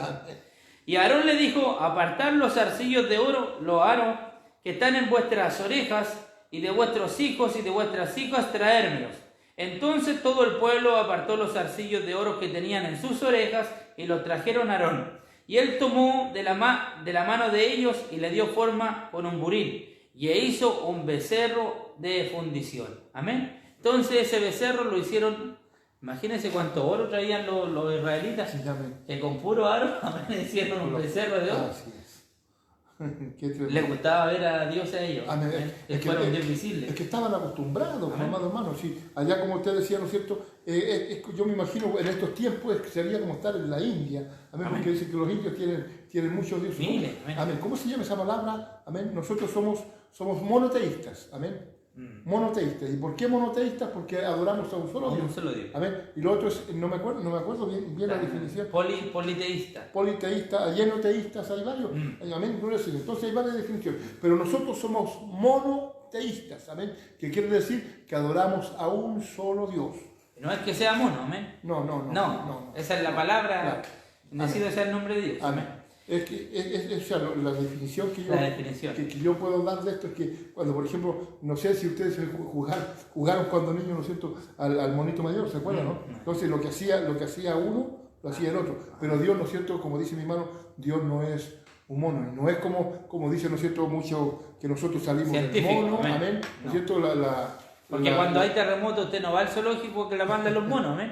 Y Aarón le dijo, apartad los zarcillos de oro, los aros que están en vuestras orejas, y de vuestros hijos y de vuestras hijas traérmelos. Entonces todo el pueblo apartó los zarcillos de oro que tenían en sus orejas y los trajeron a Aarón. Y él tomó de la mano de ellos y le dio forma con un buril, y hizo un becerro de fundición. Amén. Entonces ese becerro lo hicieron, imagínense cuánto oro traían los israelitas, que con puro aro hicieron un becerro de oro. Así es. Les gustaba ver a Dios a ellos. Amén. Es que fueron visibles. Es que estaban acostumbrados, amados hermanos. Sí, allá, como usted decía, ¿no es cierto? Yo me imagino en estos tiempos sería como estar en la India. Amén. Porque dicen que los indios tienen muchos dioses. Miles. Amén. ¿Cómo se llama esa palabra? Amén. Nosotros somos monoteístas. Amén. Monoteístas. ¿Y por qué monoteístas? Porque adoramos a un solo Dios. Un solo Dios. Amén. Y lo otro es, no me acuerdo bien la definición. Politeísta. Politeístas, llenoteístas, hay varios. Amén. Entonces hay varias definiciones. Pero nosotros somos monoteístas. Amén. Que quiere decir que adoramos a un solo Dios. No es que sea mono, amén. No. Esa es la palabra. Claro. Nacido sea el nombre de Dios. Amén. Es que la definición que yo puedo dar de esto es que cuando, por ejemplo, no sé si ustedes jugaron cuando niños, ¿no es cierto?, al monito mayor, ¿se acuerdan, no? Entonces lo que hacía uno, lo hacía el otro. Pero Dios, ¿no es cierto?, como dice mi hermano, Dios no es un mono. Y no es como dice, ¿no es cierto?, mucho que nosotros salimos del mono, amén, ¿no es cierto?, porque cuando hay terremoto usted no va al zoológico que la mandan los monos, ¿eh?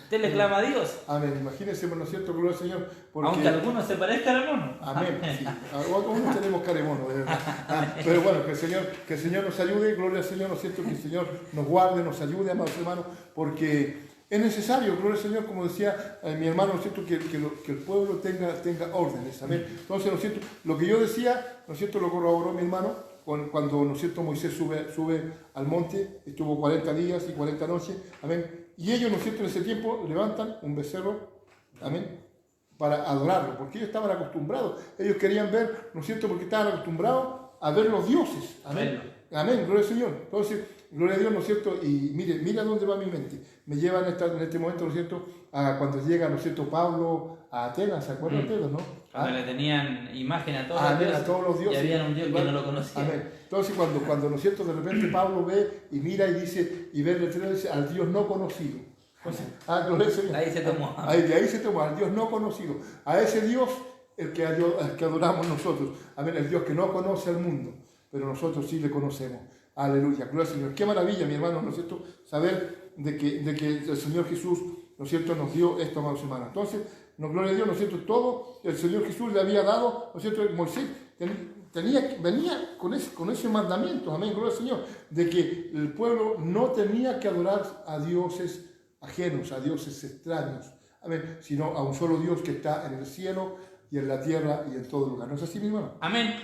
Usted le clama a Dios. Amén. Imagínense, ¿no es cierto, gloria al Señor? Porque, aunque algunos se parezcan al mono. Amén. Sí. Algunos tenemos cara de mono, de verdad. Pero bueno, que el Señor nos ayude, gloria al Señor, ¿no es cierto? Que el Señor nos guarde, nos ayude, amados hermanos, porque es necesario, gloria al Señor, como decía mi hermano, ¿no es cierto?, que el pueblo tenga órdenes. Amén. Entonces, ¿no es cierto?, lo que yo decía, ¿no es cierto?, lo corroboró mi hermano. Cuando, ¿no es cierto?, Moisés sube al monte, estuvo 40 días y 40 noches, amén, y ellos, ¿no es cierto?, en ese tiempo levantan un becerro, amén, para adorarlo, porque ellos estaban acostumbrados, ellos querían ver, ¿no es cierto?, porque estaban acostumbrados a ver los dioses, amén, amén, gloria al Señor. Entonces, gloria a Dios, ¿no es cierto?, y mira dónde va mi mente, me lleva en este momento, ¿no es cierto?, a cuando llega, ¿no es cierto?, Pablo a Atenas, ¿se acuerdan ustedes, no? Cuando le tenían imagen a todos los dioses. Y había un Dios que no lo conocía. Amén. Entonces cuando ¿no es cierto?, de repente Pablo ve y mira y dice, y ve el letrero y dice, al Dios no conocido. Entonces, gloria al Señor. Ahí se tomó. De ahí se tomó, al Dios no conocido. A ese Dios el que adoramos nosotros. Amén. El Dios que no conoce al mundo, pero nosotros sí le conocemos. Aleluya. Gloria al Señor. Qué maravilla, mi hermano, ¿no es cierto?, saber de que el Señor Jesús, ¿no es cierto?, nos dio esto, amados hermanos. Entonces, gloria a Dios, ¿no es cierto?, todo el Señor Jesús le había dado, ¿no es cierto?, Moisés venía con ese mandamiento, amén, gloria al Señor, de que el pueblo no tenía que adorar a dioses ajenos, a dioses extraños, amén, sino a un solo Dios que está en el cielo y en la tierra y en todo lugar. ¿No es así, mi hermano? Amén.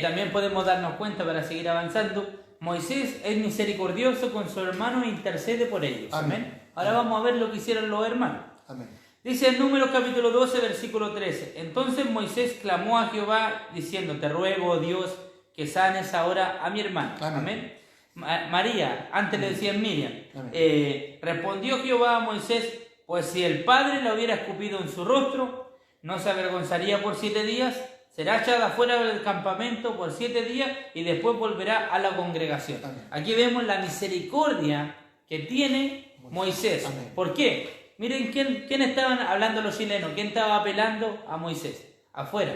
También podemos darnos cuenta, para seguir avanzando, Moisés es misericordioso con su hermano e intercede por ellos. Amén. Ahora vamos a ver lo que hicieron los hermanos. Amén. Dice en Números capítulo 12, versículo 13. Entonces Moisés clamó a Jehová diciendo, te ruego, oh Dios, que sanes ahora a mi hermano. Amén. María, antes le decían Miriam. Respondió Jehová a Moisés, pues si el padre le hubiera escupido en su rostro, ¿no se avergonzaría por 7 días? será echada fuera del campamento por 7 días y después volverá a la congregación. Amén. Aquí vemos la misericordia que tiene Moisés. Amén. ¿Por qué? Miren quién estaban hablando los chilenos, quién estaba apelando a Moisés. Afuera.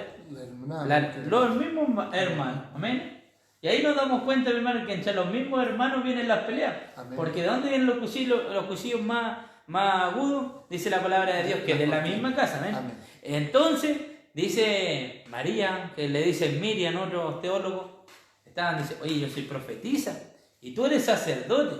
Los mismos hermanos. Amén. Y ahí nos damos cuenta, mi hermano, que entre los mismos hermanos vienen las peleas. Amén. Porque ¿de dónde vienen los cuchillos más agudos? Dice la palabra de Dios, que de la misma casa. Amén. Amén. Entonces, dice María, que le dice Miriam, otros teólogos, dice, oye, yo soy profetisa y tú eres sacerdote.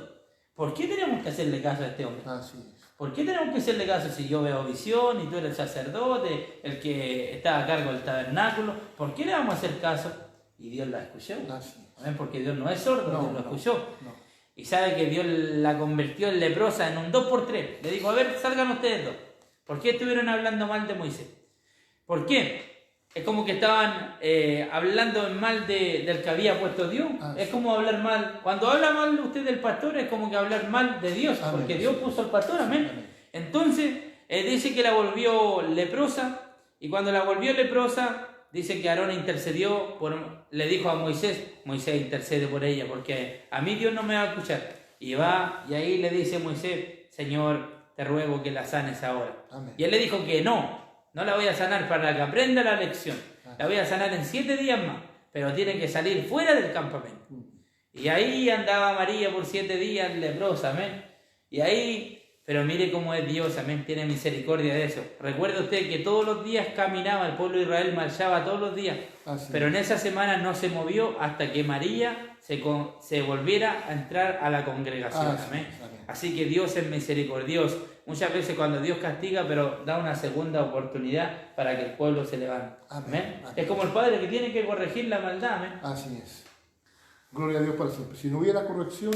¿Por qué tenemos que hacerle caso a este hombre? Así es. ¿Por qué tenemos que hacerle caso si yo veo visión y tú eres el sacerdote, el que está a cargo del tabernáculo? ¿Por qué le vamos a hacer caso? Y Dios la escuchó. ¿Ven? Porque Dios no es sordo, Dios lo escuchó. Y sabe que Dios la convirtió en leprosa en un 2x3. Le dijo, a ver, salgan ustedes dos. ¿Por qué estuvieron hablando mal de Moisés? ¿Por qué? Es como que estaban hablando mal del que había puesto Dios. Es como hablar mal. Cuando habla mal usted del pastor, es como que hablar mal de Dios. Amén. Porque Dios puso al pastor. Amén. Amén. Entonces, dice que la volvió leprosa. Y cuando la volvió leprosa, dice que Aarón intercedió, le dijo a Moisés, Moisés intercede por ella, porque a mí Dios no me va a escuchar. Y va, y ahí le dice Moisés, Señor, te ruego que la sanes ahora. Amén. Y él le dijo que no la voy a sanar para que aprenda la lección. La voy a sanar en 7 días más, pero tiene que salir fuera del campamento. Y ahí andaba María por 7 días leprosa, amén. Y ahí, pero mire cómo es Dios, amén, tiene misericordia de eso. Recuerde usted que todos los días caminaba, el pueblo de Israel marchaba todos los días, pero en esa semana no se movió hasta que María se volviera a entrar a la congregación, amén. Así que Dios es misericordioso. Muchas veces cuando Dios castiga, pero da una segunda oportunidad para que el pueblo se levante. Amén. Amén. Es como el padre que tiene que corregir la maldad, amén. Así es. Gloria a Dios para siempre. Si no hubiera corrección,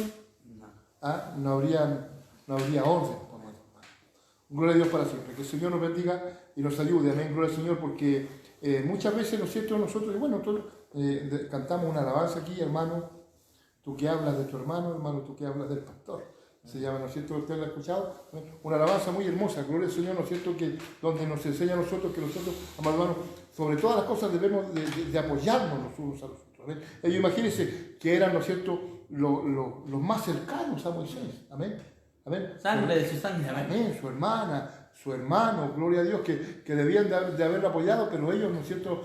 no habría orden. Gloria a Dios para siempre. Que el Señor nos bendiga y nos ayude. Amén. Gloria al Señor, porque muchas veces, ¿no es cierto?, nosotros, bueno, cantamos una alabanza aquí, hermano, tú que hablas de tu hermano, hermano, tú que hablas del pastor. Se llama, ¿no es cierto?, usted lo ha escuchado, una alabanza muy hermosa, gloria al Señor, ¿no es cierto?, que donde nos enseña a nosotros que nosotros, amados hermanos, sobre todas las cosas debemos de apoyarnos los unos a los otros. ¿Amén? Ellos imagínense que eran, ¿no es cierto?, los más cercanos a Moisés. Amén. Amén. Sangre de su sangre. Amén. Su hermana, su hermano, gloria a Dios, que debían de haberlo apoyado, pero ellos, ¿no es cierto?,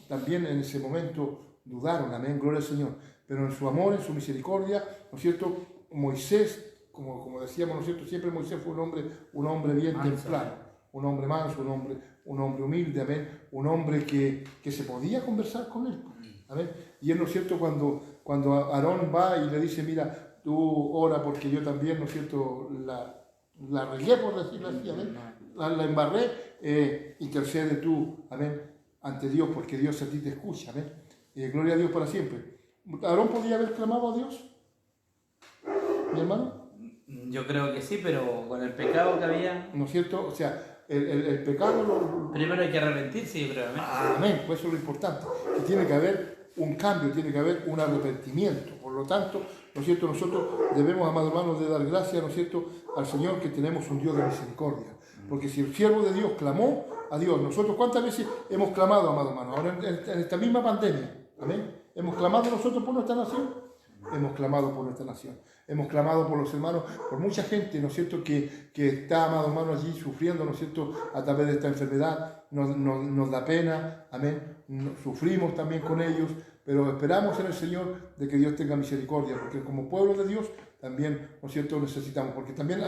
también en ese momento dudaron. Amén. Gloria al Señor. Pero en su amor, en su misericordia, ¿no es cierto?, Moisés, como decíamos, ¿no es cierto?, siempre Moisés fue un hombre bien templado, un hombre manso, un hombre humilde, amén, un hombre que se podía conversar con él, amén. Y él, ¿no es cierto?, cuando Aarón va y le dice, mira, tú ora porque yo también, ¿no es cierto?, la regué, por decirlo así, amén, la embarré, intercede tú, amén, ante Dios, porque Dios a ti te escucha, amén. Gloria a Dios para siempre. ¿Aarón podía haber clamado a Dios, mi hermano? Yo creo que sí, pero con el pecado que había... ¿No es cierto? O sea, el pecado... Primero hay que arrepentirse, yo creo. Amén, pues eso es lo importante. Que tiene que haber un cambio, tiene que haber un arrepentimiento. Por lo tanto, ¿no es cierto?, nosotros debemos, amados hermanos, de dar gracias, ¿no es cierto?, al Señor, que tenemos un Dios de misericordia. Porque si el siervo de Dios clamó a Dios, nosotros ¿cuántas veces hemos clamado, amados hermanos? Ahora en esta misma pandemia, amén, hemos clamado nosotros por nuestra nación. Hemos clamado por nuestra nación, hemos clamado por los hermanos, por mucha gente, ¿no es cierto?, que está, amado hermano, allí sufriendo, ¿no es cierto?, a través de esta enfermedad, nos da pena, amén, sufrimos también con ellos, pero esperamos en el Señor de que Dios tenga misericordia, porque como pueblo de Dios también, ¿no es cierto?, necesitamos, porque también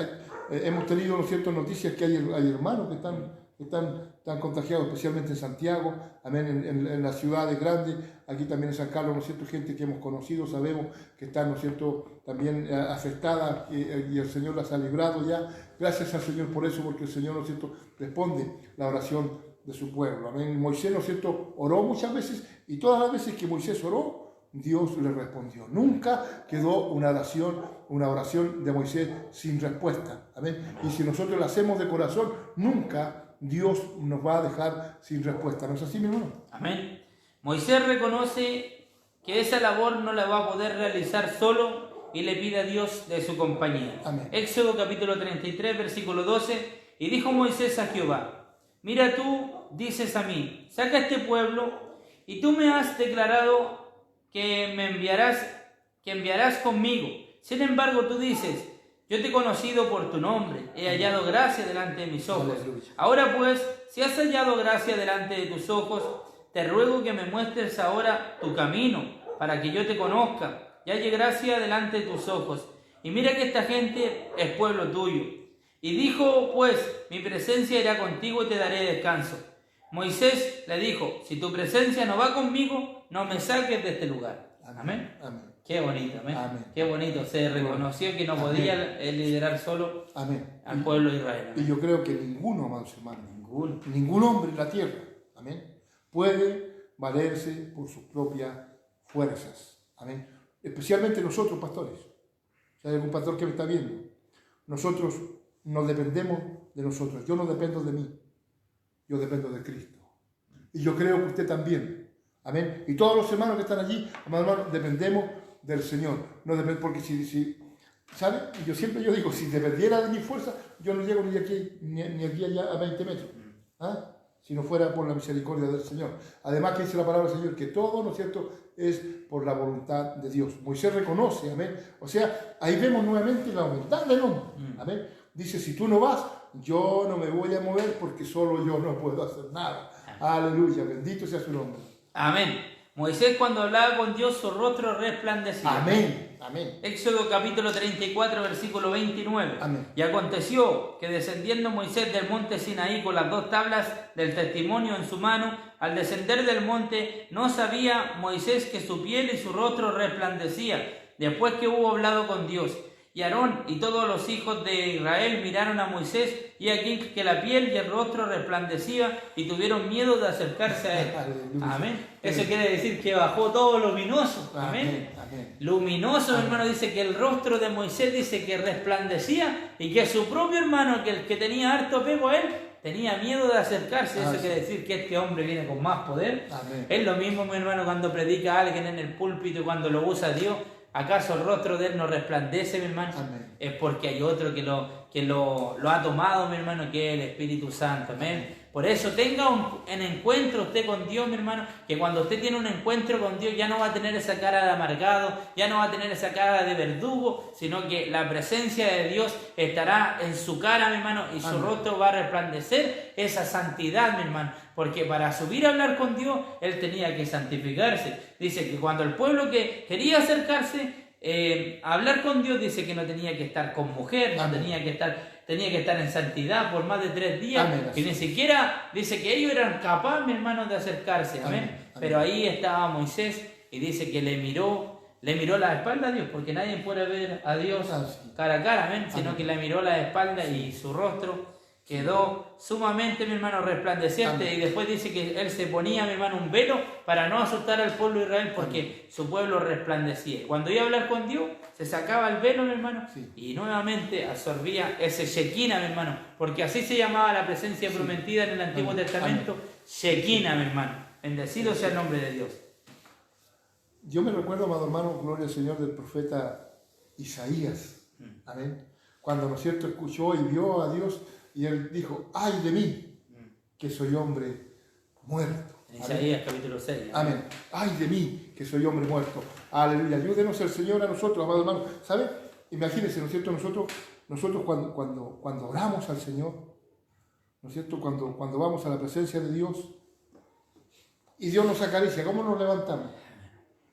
hemos tenido, ¿no es cierto?, noticias que hay hermanos que están contagiados, especialmente en Santiago, amén, en las ciudades grandes, aquí también en San Carlos, ¿no es cierto?, gente que hemos conocido, sabemos que están, ¿no es cierto?, también afectadas y el Señor las ha librado ya. Gracias al Señor por eso, porque el Señor, ¿no es cierto?, responde la oración de su pueblo, amén. Moisés, ¿no es cierto?, oró muchas veces y todas las veces que Moisés oró, Dios le respondió. Nunca quedó una oración de Moisés sin respuesta, amén. Y si nosotros la hacemos de corazón, nunca Dios nos va a dejar sin respuesta. ¿No es así, mi hermano? Amén. Moisés reconoce que esa labor no la va a poder realizar solo y le pide a Dios de su compañía. Amén. Éxodo capítulo 33, versículo 12. Y dijo Moisés a Jehová, mira tú, dices a mí, saca a este pueblo, y tú me has declarado que enviarás conmigo. Sin embargo, tú dices, yo te he conocido por tu nombre, he hallado gracia delante de mis ojos. Ahora pues, si has hallado gracia delante de tus ojos, te ruego que me muestres ahora tu camino, para que yo te conozca, y halle gracia delante de tus ojos. Y mira que esta gente es pueblo tuyo. Y dijo, pues, mi presencia irá contigo y te daré descanso. Moisés le dijo, si tu presencia no va conmigo, no me saques de este lugar. Amén. Amén. Qué bonito, amén. Amén. Qué bonito. Se reconoció que no podía liderar solo al pueblo de Israel. Amén. Y yo creo que ninguno, amados hermanos, ningún hombre en la tierra, amén, puede valerse por sus propias fuerzas. Amén. Especialmente nosotros, pastores. Si hay algún pastor que me está viendo, nosotros no dependemos de nosotros. Yo no dependo de mí. Yo dependo de Cristo. Y yo creo que usted también. Amén. Y todos los hermanos que están allí, amados hermanos, dependemos del Señor. No depende, porque ¿sabe? Yo siempre digo, si dependiera de mi fuerza, yo no llego ni aquí allá a 20 metros. ¿Ah? Si no fuera por la misericordia del Señor. Además que dice la palabra del Señor, que todo, ¿no es cierto?, es por la voluntad de Dios. Moisés reconoce, amén. O sea, ahí vemos nuevamente la humildad del hombre. Amén. Dice, si tú no vas, yo no me voy a mover porque solo yo no puedo hacer nada. Aleluya, bendito sea su nombre. Amén. Moisés cuando hablaba con Dios, su rostro resplandecía. Amén. Amén. Éxodo capítulo 34, versículo 29. Amén. Y aconteció que descendiendo Moisés del monte Sinaí con las 2 tablas del testimonio en su mano, al descender del monte, no sabía Moisés que su piel y su rostro resplandecía, después que hubo hablado con Dios. Y Aarón y todos los hijos de Israel miraron a Moisés, y aquí que la piel y el rostro resplandecía, y tuvieron miedo de acercarse a él. Aleluya. Amén. Eso quiere decir que bajó todo luminoso. Amén. Amén. Luminoso, hermano, dice que el rostro de Moisés dice que resplandecía, y que su propio hermano, que el que tenía harto apego a él, tenía miedo de acercarse. Eso quiere decir que este hombre viene con más poder. Amén. Es lo mismo, mi hermano, cuando predica a alguien en el púlpito y cuando lo usa Dios. ¿Acaso el rostro de él no resplandece, mi hermano? Amén. Es porque hay otro que lo ha tomado, mi hermano, que es el Espíritu Santo. Amén. Por eso tenga un encuentro usted con Dios, mi hermano, que cuando usted tiene un encuentro con Dios ya no va a tener esa cara de amargado, ya no va a tener esa cara de verdugo, sino que la presencia de Dios estará en su cara, mi hermano, y su rostro va a resplandecer esa santidad, mi hermano. Porque para subir a hablar con Dios, él tenía que santificarse. Dice que cuando el pueblo que quería acercarse a hablar con Dios, dice que no tenía que estar con mujer, no tenía que estar en santidad por más de 3 días. Amén. Y ni siquiera, dice que ellos eran capaces, mi hermano, de acercarse. Amén. Amén. Pero ahí estaba Moisés y dice que le miró la espalda a Dios, porque nadie puede ver a Dios cara a cara, amén, sino que le miró la espalda y su rostro quedó sumamente, mi hermano, resplandeciente. Amén. Y después dice que él se ponía, mi hermano, un velo para no asustar al pueblo de Israel, porque su pueblo resplandecía. Cuando iba a hablar con Dios, se sacaba el velo, mi hermano, y nuevamente absorbía ese Shekinah, mi hermano, porque así se llamaba la presencia prometida en el Antiguo Testamento, Shekinah, mi hermano. Bendecido sea el nombre de Dios. Yo me recuerdo, amado hermano, gloria al Señor, del profeta Isaías. Amén. Cuando, ¿no es cierto?, escuchó y vio a Dios, y él dijo, ¡ay de mí, que soy hombre muerto! Isaías capítulo 6. Amén. ¡Ay de mí, que soy hombre muerto! Aleluya. Ayúdenos el Señor a nosotros, amado hermano. ¿Sabe? Imagínense, ¿no es cierto?, nosotros cuando oramos al Señor, ¿no es cierto?, cuando vamos a la presencia de Dios, y Dios nos acaricia, ¿cómo nos levantamos?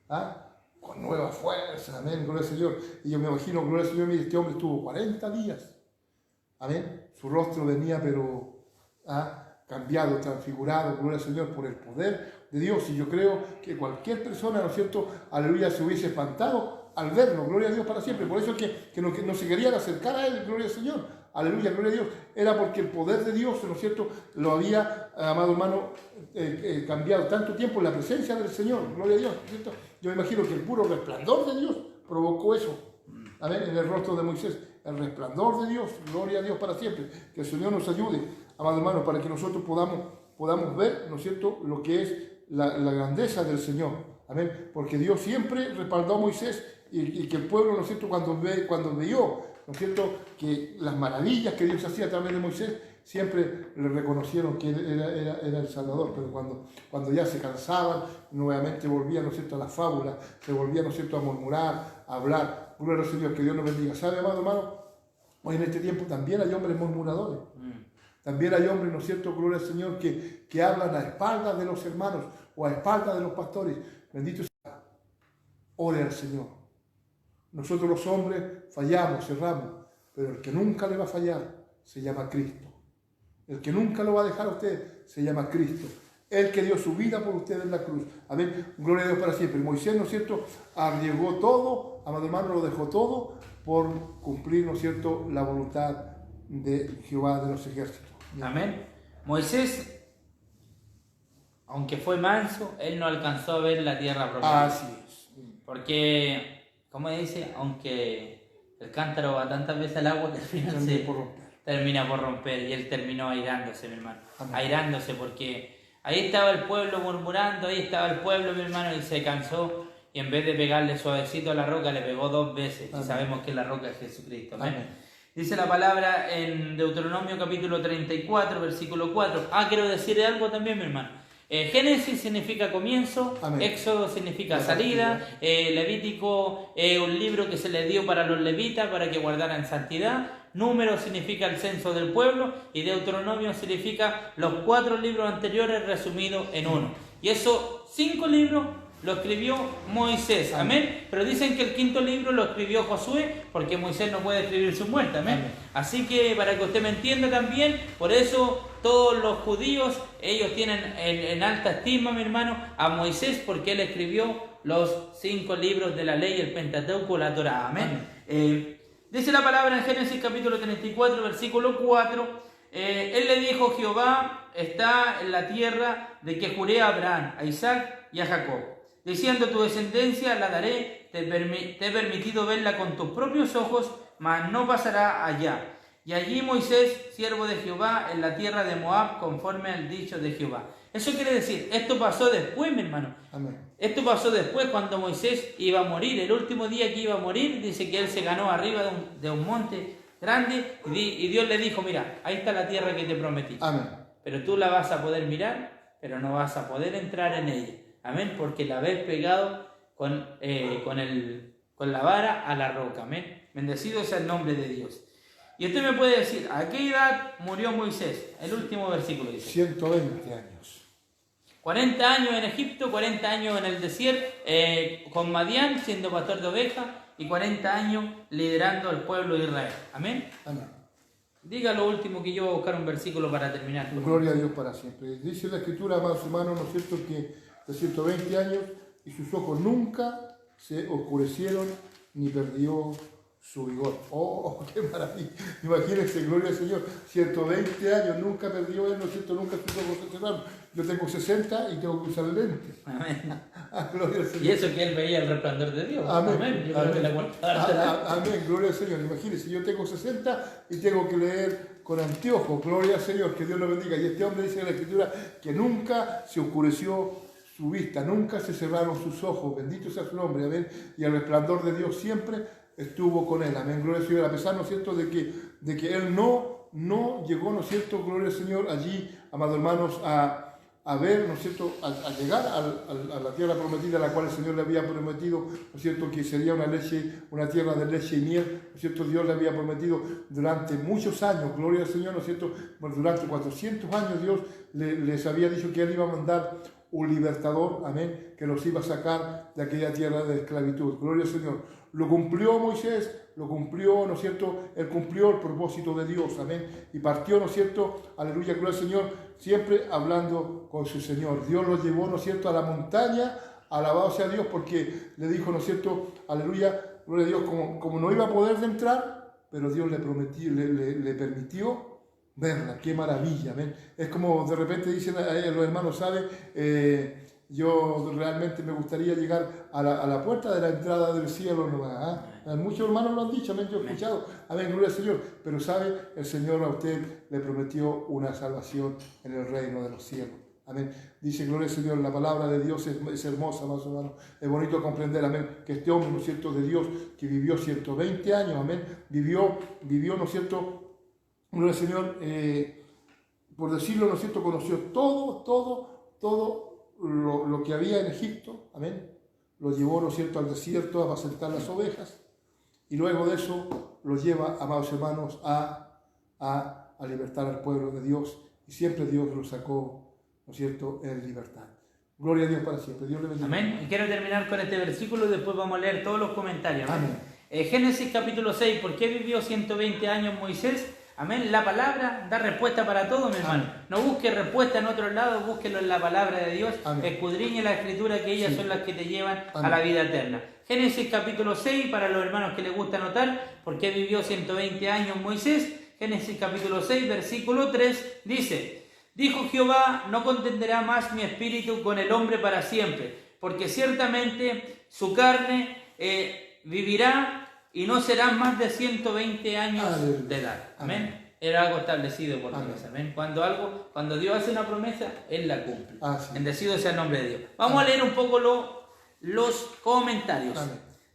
¿Ah? Con nueva fuerza, amén, gloria al Señor. Y yo me imagino, gloria al Señor, mire, este hombre estuvo 40 días. Amén. Su rostro venía, pero cambiado, transfigurado, gloria al Señor, por el poder de Dios. Y yo creo que cualquier persona, ¿no es cierto?, aleluya, se hubiese espantado al verlo, gloria a Dios para siempre. Por eso es que no se querían acercar a él, gloria al Señor. Aleluya, gloria a Dios. Era porque el poder de Dios, ¿no es cierto?, lo había, amado hermano, cambiado tanto tiempo en la presencia del Señor, gloria a Dios, ¿no es cierto? Yo me imagino que el puro resplandor de Dios provocó eso, amén, en el rostro de Moisés. El resplandor de Dios, gloria a Dios para siempre. Que el Señor nos ayude, amado hermano, para que nosotros podamos ver, ¿no es cierto?, lo que es la grandeza del Señor. Amén. Porque Dios siempre respaldó a Moisés y que el pueblo, ¿no es cierto?, cuando vio, ¿no es cierto?, que las maravillas que Dios hacía a través de Moisés, Siempre le reconocieron que él era el Salvador, pero cuando ya se cansaban, nuevamente volvían, ¿no es cierto?, a las fábulas, se volvían, ¿no es cierto?, a murmurar, a hablar. Gloria al Señor, que Dios nos bendiga. ¿Sabe, amado hermano? Hoy en este tiempo también hay hombres murmuradores. También hay hombres, ¿no es cierto?, gloria al Señor, que hablan a espaldas de los hermanos o a espaldas de los pastores. Bendito sea. Ore al Señor. Nosotros los hombres fallamos, erramos, pero el que nunca le va a fallar se llama Cristo. El que nunca lo va a dejar a usted se llama Cristo. Él que dio su vida por usted en la cruz. Amén. Gloria a Dios para siempre. Moisés, ¿no es cierto?, arriesgó todo, amado hermano, lo dejó todo por cumplir, ¿no es cierto?, la voluntad de Jehová de los ejércitos. Amén. Moisés, aunque fue manso, él no alcanzó a ver la tierra prometida. Así es. Porque, como dice, aunque el cántaro va tantas veces al agua que al final termina por romper, y él terminó airándose, mi hermano. Amén. Airándose porque ahí estaba el pueblo murmurando, ahí estaba el pueblo, mi hermano, y se cansó, y en vez de pegarle suavecito a la roca, le pegó 2 veces. Amén. Y sabemos que la roca es Jesucristo. Amén. Amén. Dice la palabra en Deuteronomio capítulo 34, versículo 4. Quiero decir algo también, mi hermano. Génesis significa comienzo, amén. Éxodo significa salida, Levítico es un libro que se le dio para los levitas para que guardaran santidad, Números significa el censo del pueblo y Deuteronomio significa los 4 libros anteriores resumidos en uno. Y esos 5 libros lo escribió Moisés, amén. Pero dicen que el 5.º libro lo escribió Josué, porque Moisés no puede escribir su muerte, amén. Así que para que usted me entienda también, por eso todos los judíos, ellos tienen en alta estima, mi hermano, a Moisés, porque él escribió los 5 libros de la ley, el Pentateuco, la Torá, amén. Dice la palabra en Génesis capítulo 34, versículo 4, él le dijo: Jehová está en la tierra de que juré a Abraham, a Isaac y a Jacob, diciendo: tu descendencia la daré, te he permitido verla con tus propios ojos, mas no pasará allá. Y allí Moisés, siervo de Jehová, en la tierra de Moab, conforme al dicho de Jehová. Eso quiere decir, esto pasó después, mi hermano. Amén. Esto pasó después, cuando Moisés iba a morir. El último día que iba a morir, dice que él se ganó arriba de un monte grande, y Dios le dijo: mira, ahí está la tierra que te prometí. Amén. Pero tú la vas a poder mirar, pero no vas a poder entrar en ella. Amén, porque la habéis pegado con la vara a la roca. Amén. Bendecido sea el nombre de Dios. Y usted me puede decir, ¿a qué edad murió Moisés? El último versículo dice. 120 años. 40 años en Egipto, 40 años en el desierto, con Madián, siendo pastor de ovejas, y 40 años liderando al pueblo de Israel. Amén. Amén. Diga lo último, que yo voy a buscar un versículo para terminar. Gloria a Dios para siempre. Dice la Escritura, amados hermanos, ¿no es cierto?, que de 120 años y sus ojos nunca se oscurecieron ni perdió su vigor. ¡Oh, qué maravilla! Imagínense, gloria al Señor, 120 años, nunca perdió él, ¿no es cierto?, nunca sus ojos se cerraron. Yo tengo 60 y tengo que usar lentes. Amén. Gloria al Señor. Y eso que él veía el resplandor de Dios. Amén. Amén. Yo creo que amén, gloria al Señor. Imagínense, yo tengo 60 y tengo que leer con anteojos. Gloria al Señor, que Dios lo bendiga. Y este hombre dice en la Escritura que nunca se oscureció su vista, nunca se cerraron sus ojos. Bendito sea su nombre, amén. Y el resplandor de Dios siempre estuvo con él, amén. Gloria al Señor, a pesar, ¿no es cierto?, de que él no llegó, ¿no es cierto?, gloria al Señor, allí, amados hermanos, a ver, ¿no es cierto?, a llegar a la tierra prometida, a la cual el Señor le había prometido, ¿no es cierto?, que sería una tierra de leche y miel, ¿no es cierto?, Dios le había prometido durante muchos años, gloria al Señor, ¿no es cierto?, bueno, durante 400 años Dios les había dicho que Él iba a mandar un libertador, amén, que los iba a sacar de aquella tierra de esclavitud, gloria al Señor. Lo cumplió Moisés, lo cumplió, ¿no es cierto?, él cumplió el propósito de Dios, amén, y partió, ¿no es cierto?, aleluya, gloria al Señor, siempre hablando con su Señor. Dios lo llevó, ¿no es cierto?, a la montaña, alabado sea Dios, porque le dijo, ¿no es cierto?, aleluya, gloria a Dios, como no iba a poder entrar, pero Dios le prometió, le permitió verla. Qué maravilla, amén. Es como de repente dicen los hermanos, ¿sabe? Yo realmente me gustaría llegar a la puerta de la entrada del cielo nomás. Muchos hermanos lo han dicho, amén, yo he escuchado, amén, gloria al Señor. Pero sabe, el Señor a usted le prometió una salvación en el reino de los cielos. Amén. Dice, gloria al Señor, la palabra de Dios es hermosa, más hermanos. Es bonito comprender, amén, que este hombre, ¿no es cierto?, de Dios, que vivió 120 años, amén, vivió, ¿no es cierto?, gloria al Señor, por decirlo, ¿no es cierto?, conoció todo lo que había en Egipto, amén. Lo llevó, ¿no es cierto?, al desierto a apacentar las ovejas, y luego de eso lo lleva, amados hermanos, a libertar al pueblo de Dios, y siempre Dios lo sacó, ¿no es cierto?, en libertad. Gloria a Dios para siempre. Dios le bendiga. Amén. Y quiero terminar con este versículo y después vamos a leer todos los comentarios. Amén. Génesis capítulo 6. ¿Por qué vivió 120 años Moisés? Amén. La palabra da respuesta para todo, mi hermano. Amén. No busque respuesta en otro lado, búsquelo en la palabra de Dios. Amén. Escudriñe la escritura, que ellas son las que te llevan a la vida eterna. Génesis capítulo 6, para los hermanos que les gusta anotar, ¿por qué vivió 120 años Moisés? Génesis capítulo 6, versículo 3, dice: dijo Jehová, no contenderá más mi espíritu con el hombre para siempre, porque ciertamente su carne vivirá y no será más de 120 años de edad. Amén. Era algo establecido por Dios. Amén. Cuando Dios hace una promesa, Él la cumple. Bendecido sea el nombre de Dios. Vamos a leer un poco los comentarios.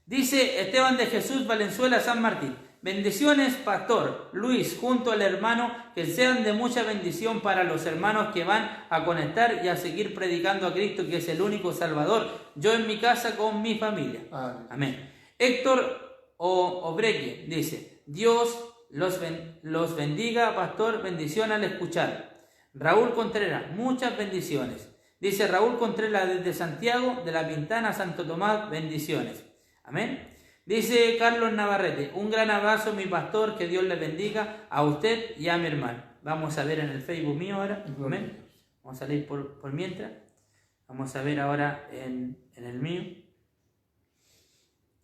Dice Esteban de Jesús Valenzuela San Martín: bendiciones, pastor Luis, junto al hermano, que sean de mucha bendición para los hermanos que van a conectar y a seguir predicando a Cristo, que es el único Salvador. Yo en mi casa con mi familia. Amén. Héctor Obreque dice: Dios los bendiga, pastor, bendición al escuchar. Raúl Contreras, muchas bendiciones. Dice Raúl Contreras desde Santiago de la Pintana, Santo Tomás, bendiciones. Amén. Dice Carlos Navarrete: un gran abrazo, mi pastor, que Dios le bendiga a usted y a mi hermano. Vamos a ver en el Facebook mío ahora. Amén. Vamos a salir por mientras. Vamos a ver ahora en el mío.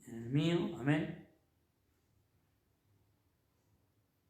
En el mío, amén.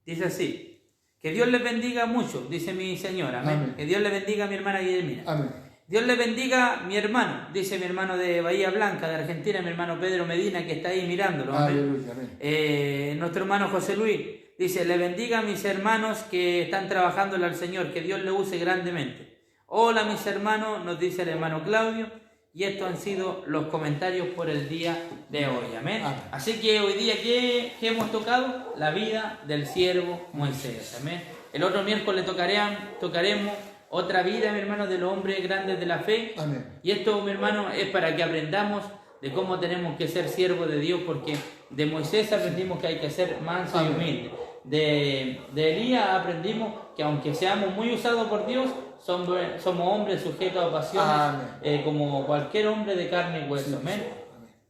Dice así: que Dios les bendiga mucho, dice mi señora. Amén. Amén. Que Dios le bendiga a mi hermana Guillermina. Amén. Dios le bendiga mi hermano, dice mi hermano de Bahía Blanca, de Argentina, mi hermano Pedro Medina, que está ahí mirándolo. Amén. Amén. Nuestro hermano José Luis dice: le bendiga a mis hermanos que están trabajándole al Señor, que Dios le use grandemente. Hola mis hermanos, nos dice el hermano Claudio, y estos han sido los comentarios por el día de hoy. Amén. Amén. Así que hoy día, ¿qué hemos tocado? La vida del siervo Moisés. Amén. El otro miércoles tocaremos otra vida, mi hermano, de los hombres grandes de la fe. Amén. Y esto, mi hermano, es para que aprendamos de cómo tenemos que ser siervos de Dios, porque de Moisés aprendimos que hay que ser manso y humilde. De Elías aprendimos que aunque seamos muy usados por Dios, somos hombres sujetos a pasiones, como cualquier hombre de carne y hueso. Amén.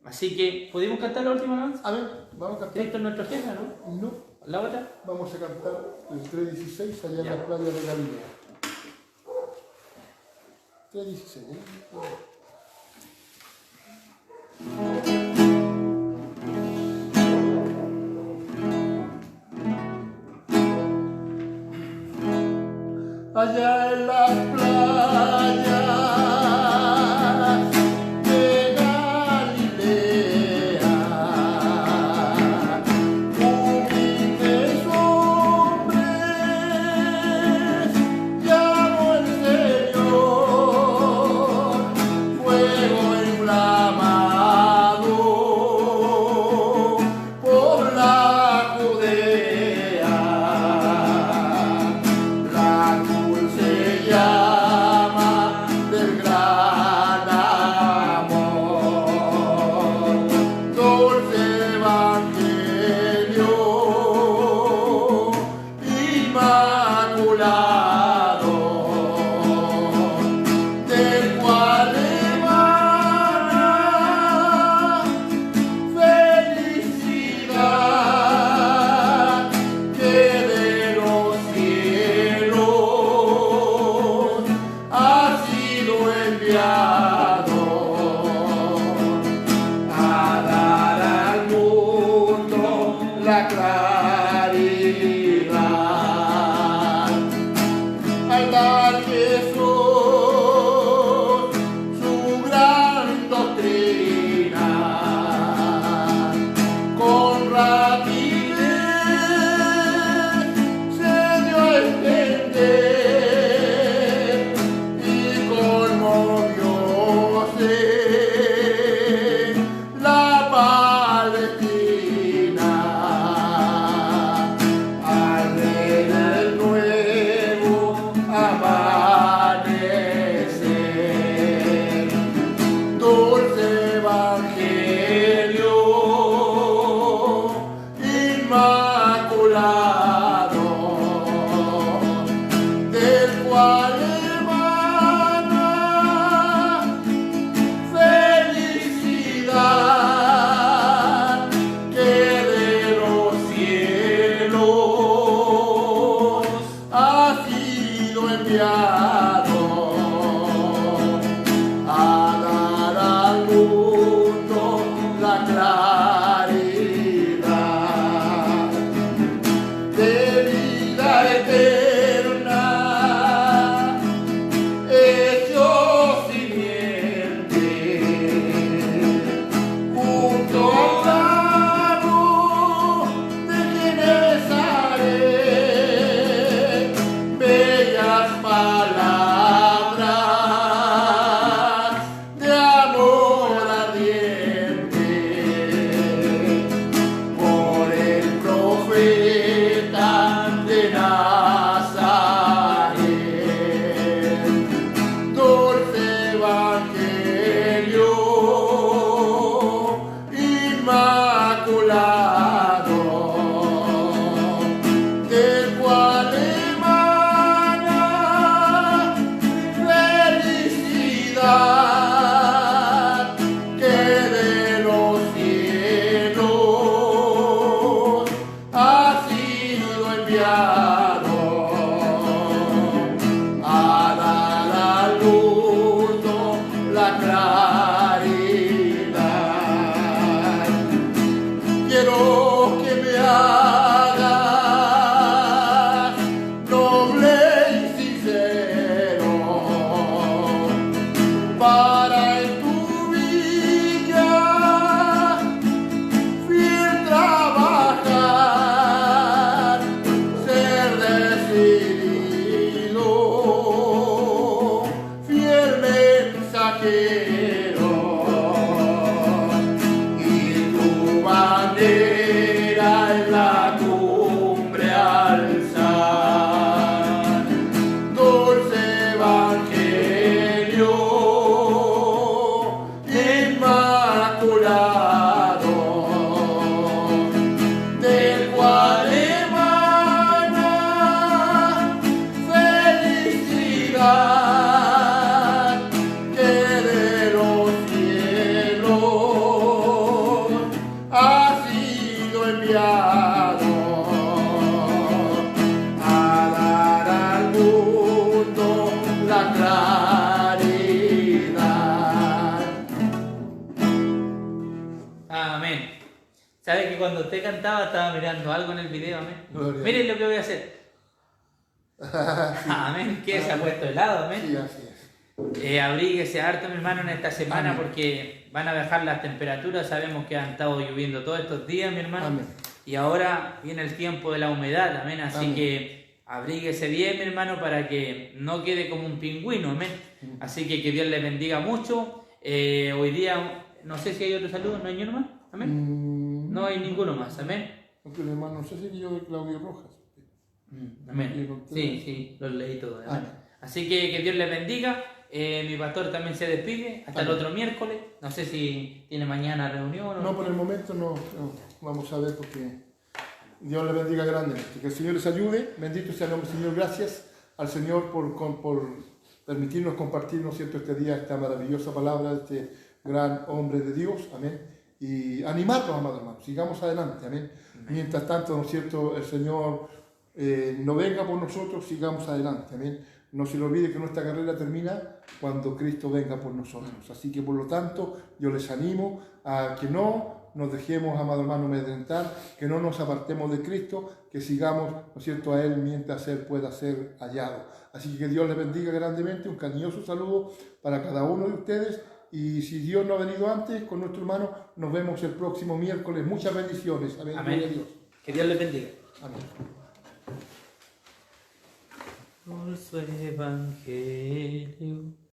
Así que, ¿pudimos cantar la última vez? Amén. Vamos a cantar. Cristo es nuestro jefe, ¿no? No. ¿La otra? Vamos a cantar el 3:16 allá en la playa de Galilea. 3:16, allá en las playas de Galilea, humildes hombres llamó el Señor, fuego inflamado por la Judea. La dulce la claridad de vida eterna, hecho simiente, junto al lago de Genezaret, bellas palabras de amor ardiente por el profeta de Nazaret, dulce evangelio inmaculado, del cual emana felicidad que de los cielos ha sido enviado a dar al mundo la claridad. Quiero que me hagas noble y sincero para en tu villa fiel trabajar, ser decidido, fiel mensajero, y tu bandera en la cumbre alzar, dulce evangelio inmaculado, del cual emana felicidad que de los cielos ha sido enviado a dar al mundo la claridad. Amén. ¿Sabe que cuando usted cantaba estaba mirando algo en el video? Amén. Gloria. Miren lo que voy a hacer. Amén. ¿Qué se ha puesto helado? Amén. Sí, así es. Abríguese harto, mi hermano, en esta semana Amén. porque van a bajar las temperaturas. Sabemos que han estado lloviendo todos estos días, mi hermano. Amén. Y ahora viene el tiempo de la humedad, amén. Así Amén. que abríguese bien, mi hermano, para que no quede como un pingüino, amén. Así que Dios le bendiga mucho. Hoy día, no sé si hay otro saludo, ¿no hay ninguno más? Amén. No hay ninguno más, amén. Aunque el hermano, no sé si yo de Claudio Rojas. Amén. Sí, los leí todos. Amén. Amén. Así que Dios le bendiga. Mi pastor también se despide hasta el Amén. otro miércoles. No sé si tiene mañana reunión o No, por el momento no. Vamos a ver porque Dios le bendiga grandemente. Que el Señor les ayude. Bendito sea el nombre del Señor. Gracias al Señor por permitirnos compartir, ¿no es cierto?, este día, esta maravillosa palabra de este gran hombre de Dios. Amén. Y animarnos, amados hermanos. Sigamos adelante. Amén. Mientras tanto, ¿no es cierto?, el Señor no venga por nosotros, sigamos adelante. Amén. No se le olvide que nuestra carrera termina cuando Cristo venga por nosotros. Así que, por lo tanto, yo les animo a que no nos dejemos, amado hermano, amedrentar, que no nos apartemos de Cristo, que sigamos, ¿no es cierto?, a Él mientras Él pueda ser hallado. Así que Dios les bendiga grandemente, un cariñoso saludo para cada uno de ustedes. Y si Dios no ha venido antes con nuestro hermano, nos vemos el próximo miércoles. Muchas bendiciones. Amén. Amén. Gloria a Dios. Que Dios les bendiga. Amén. Por su evangelio.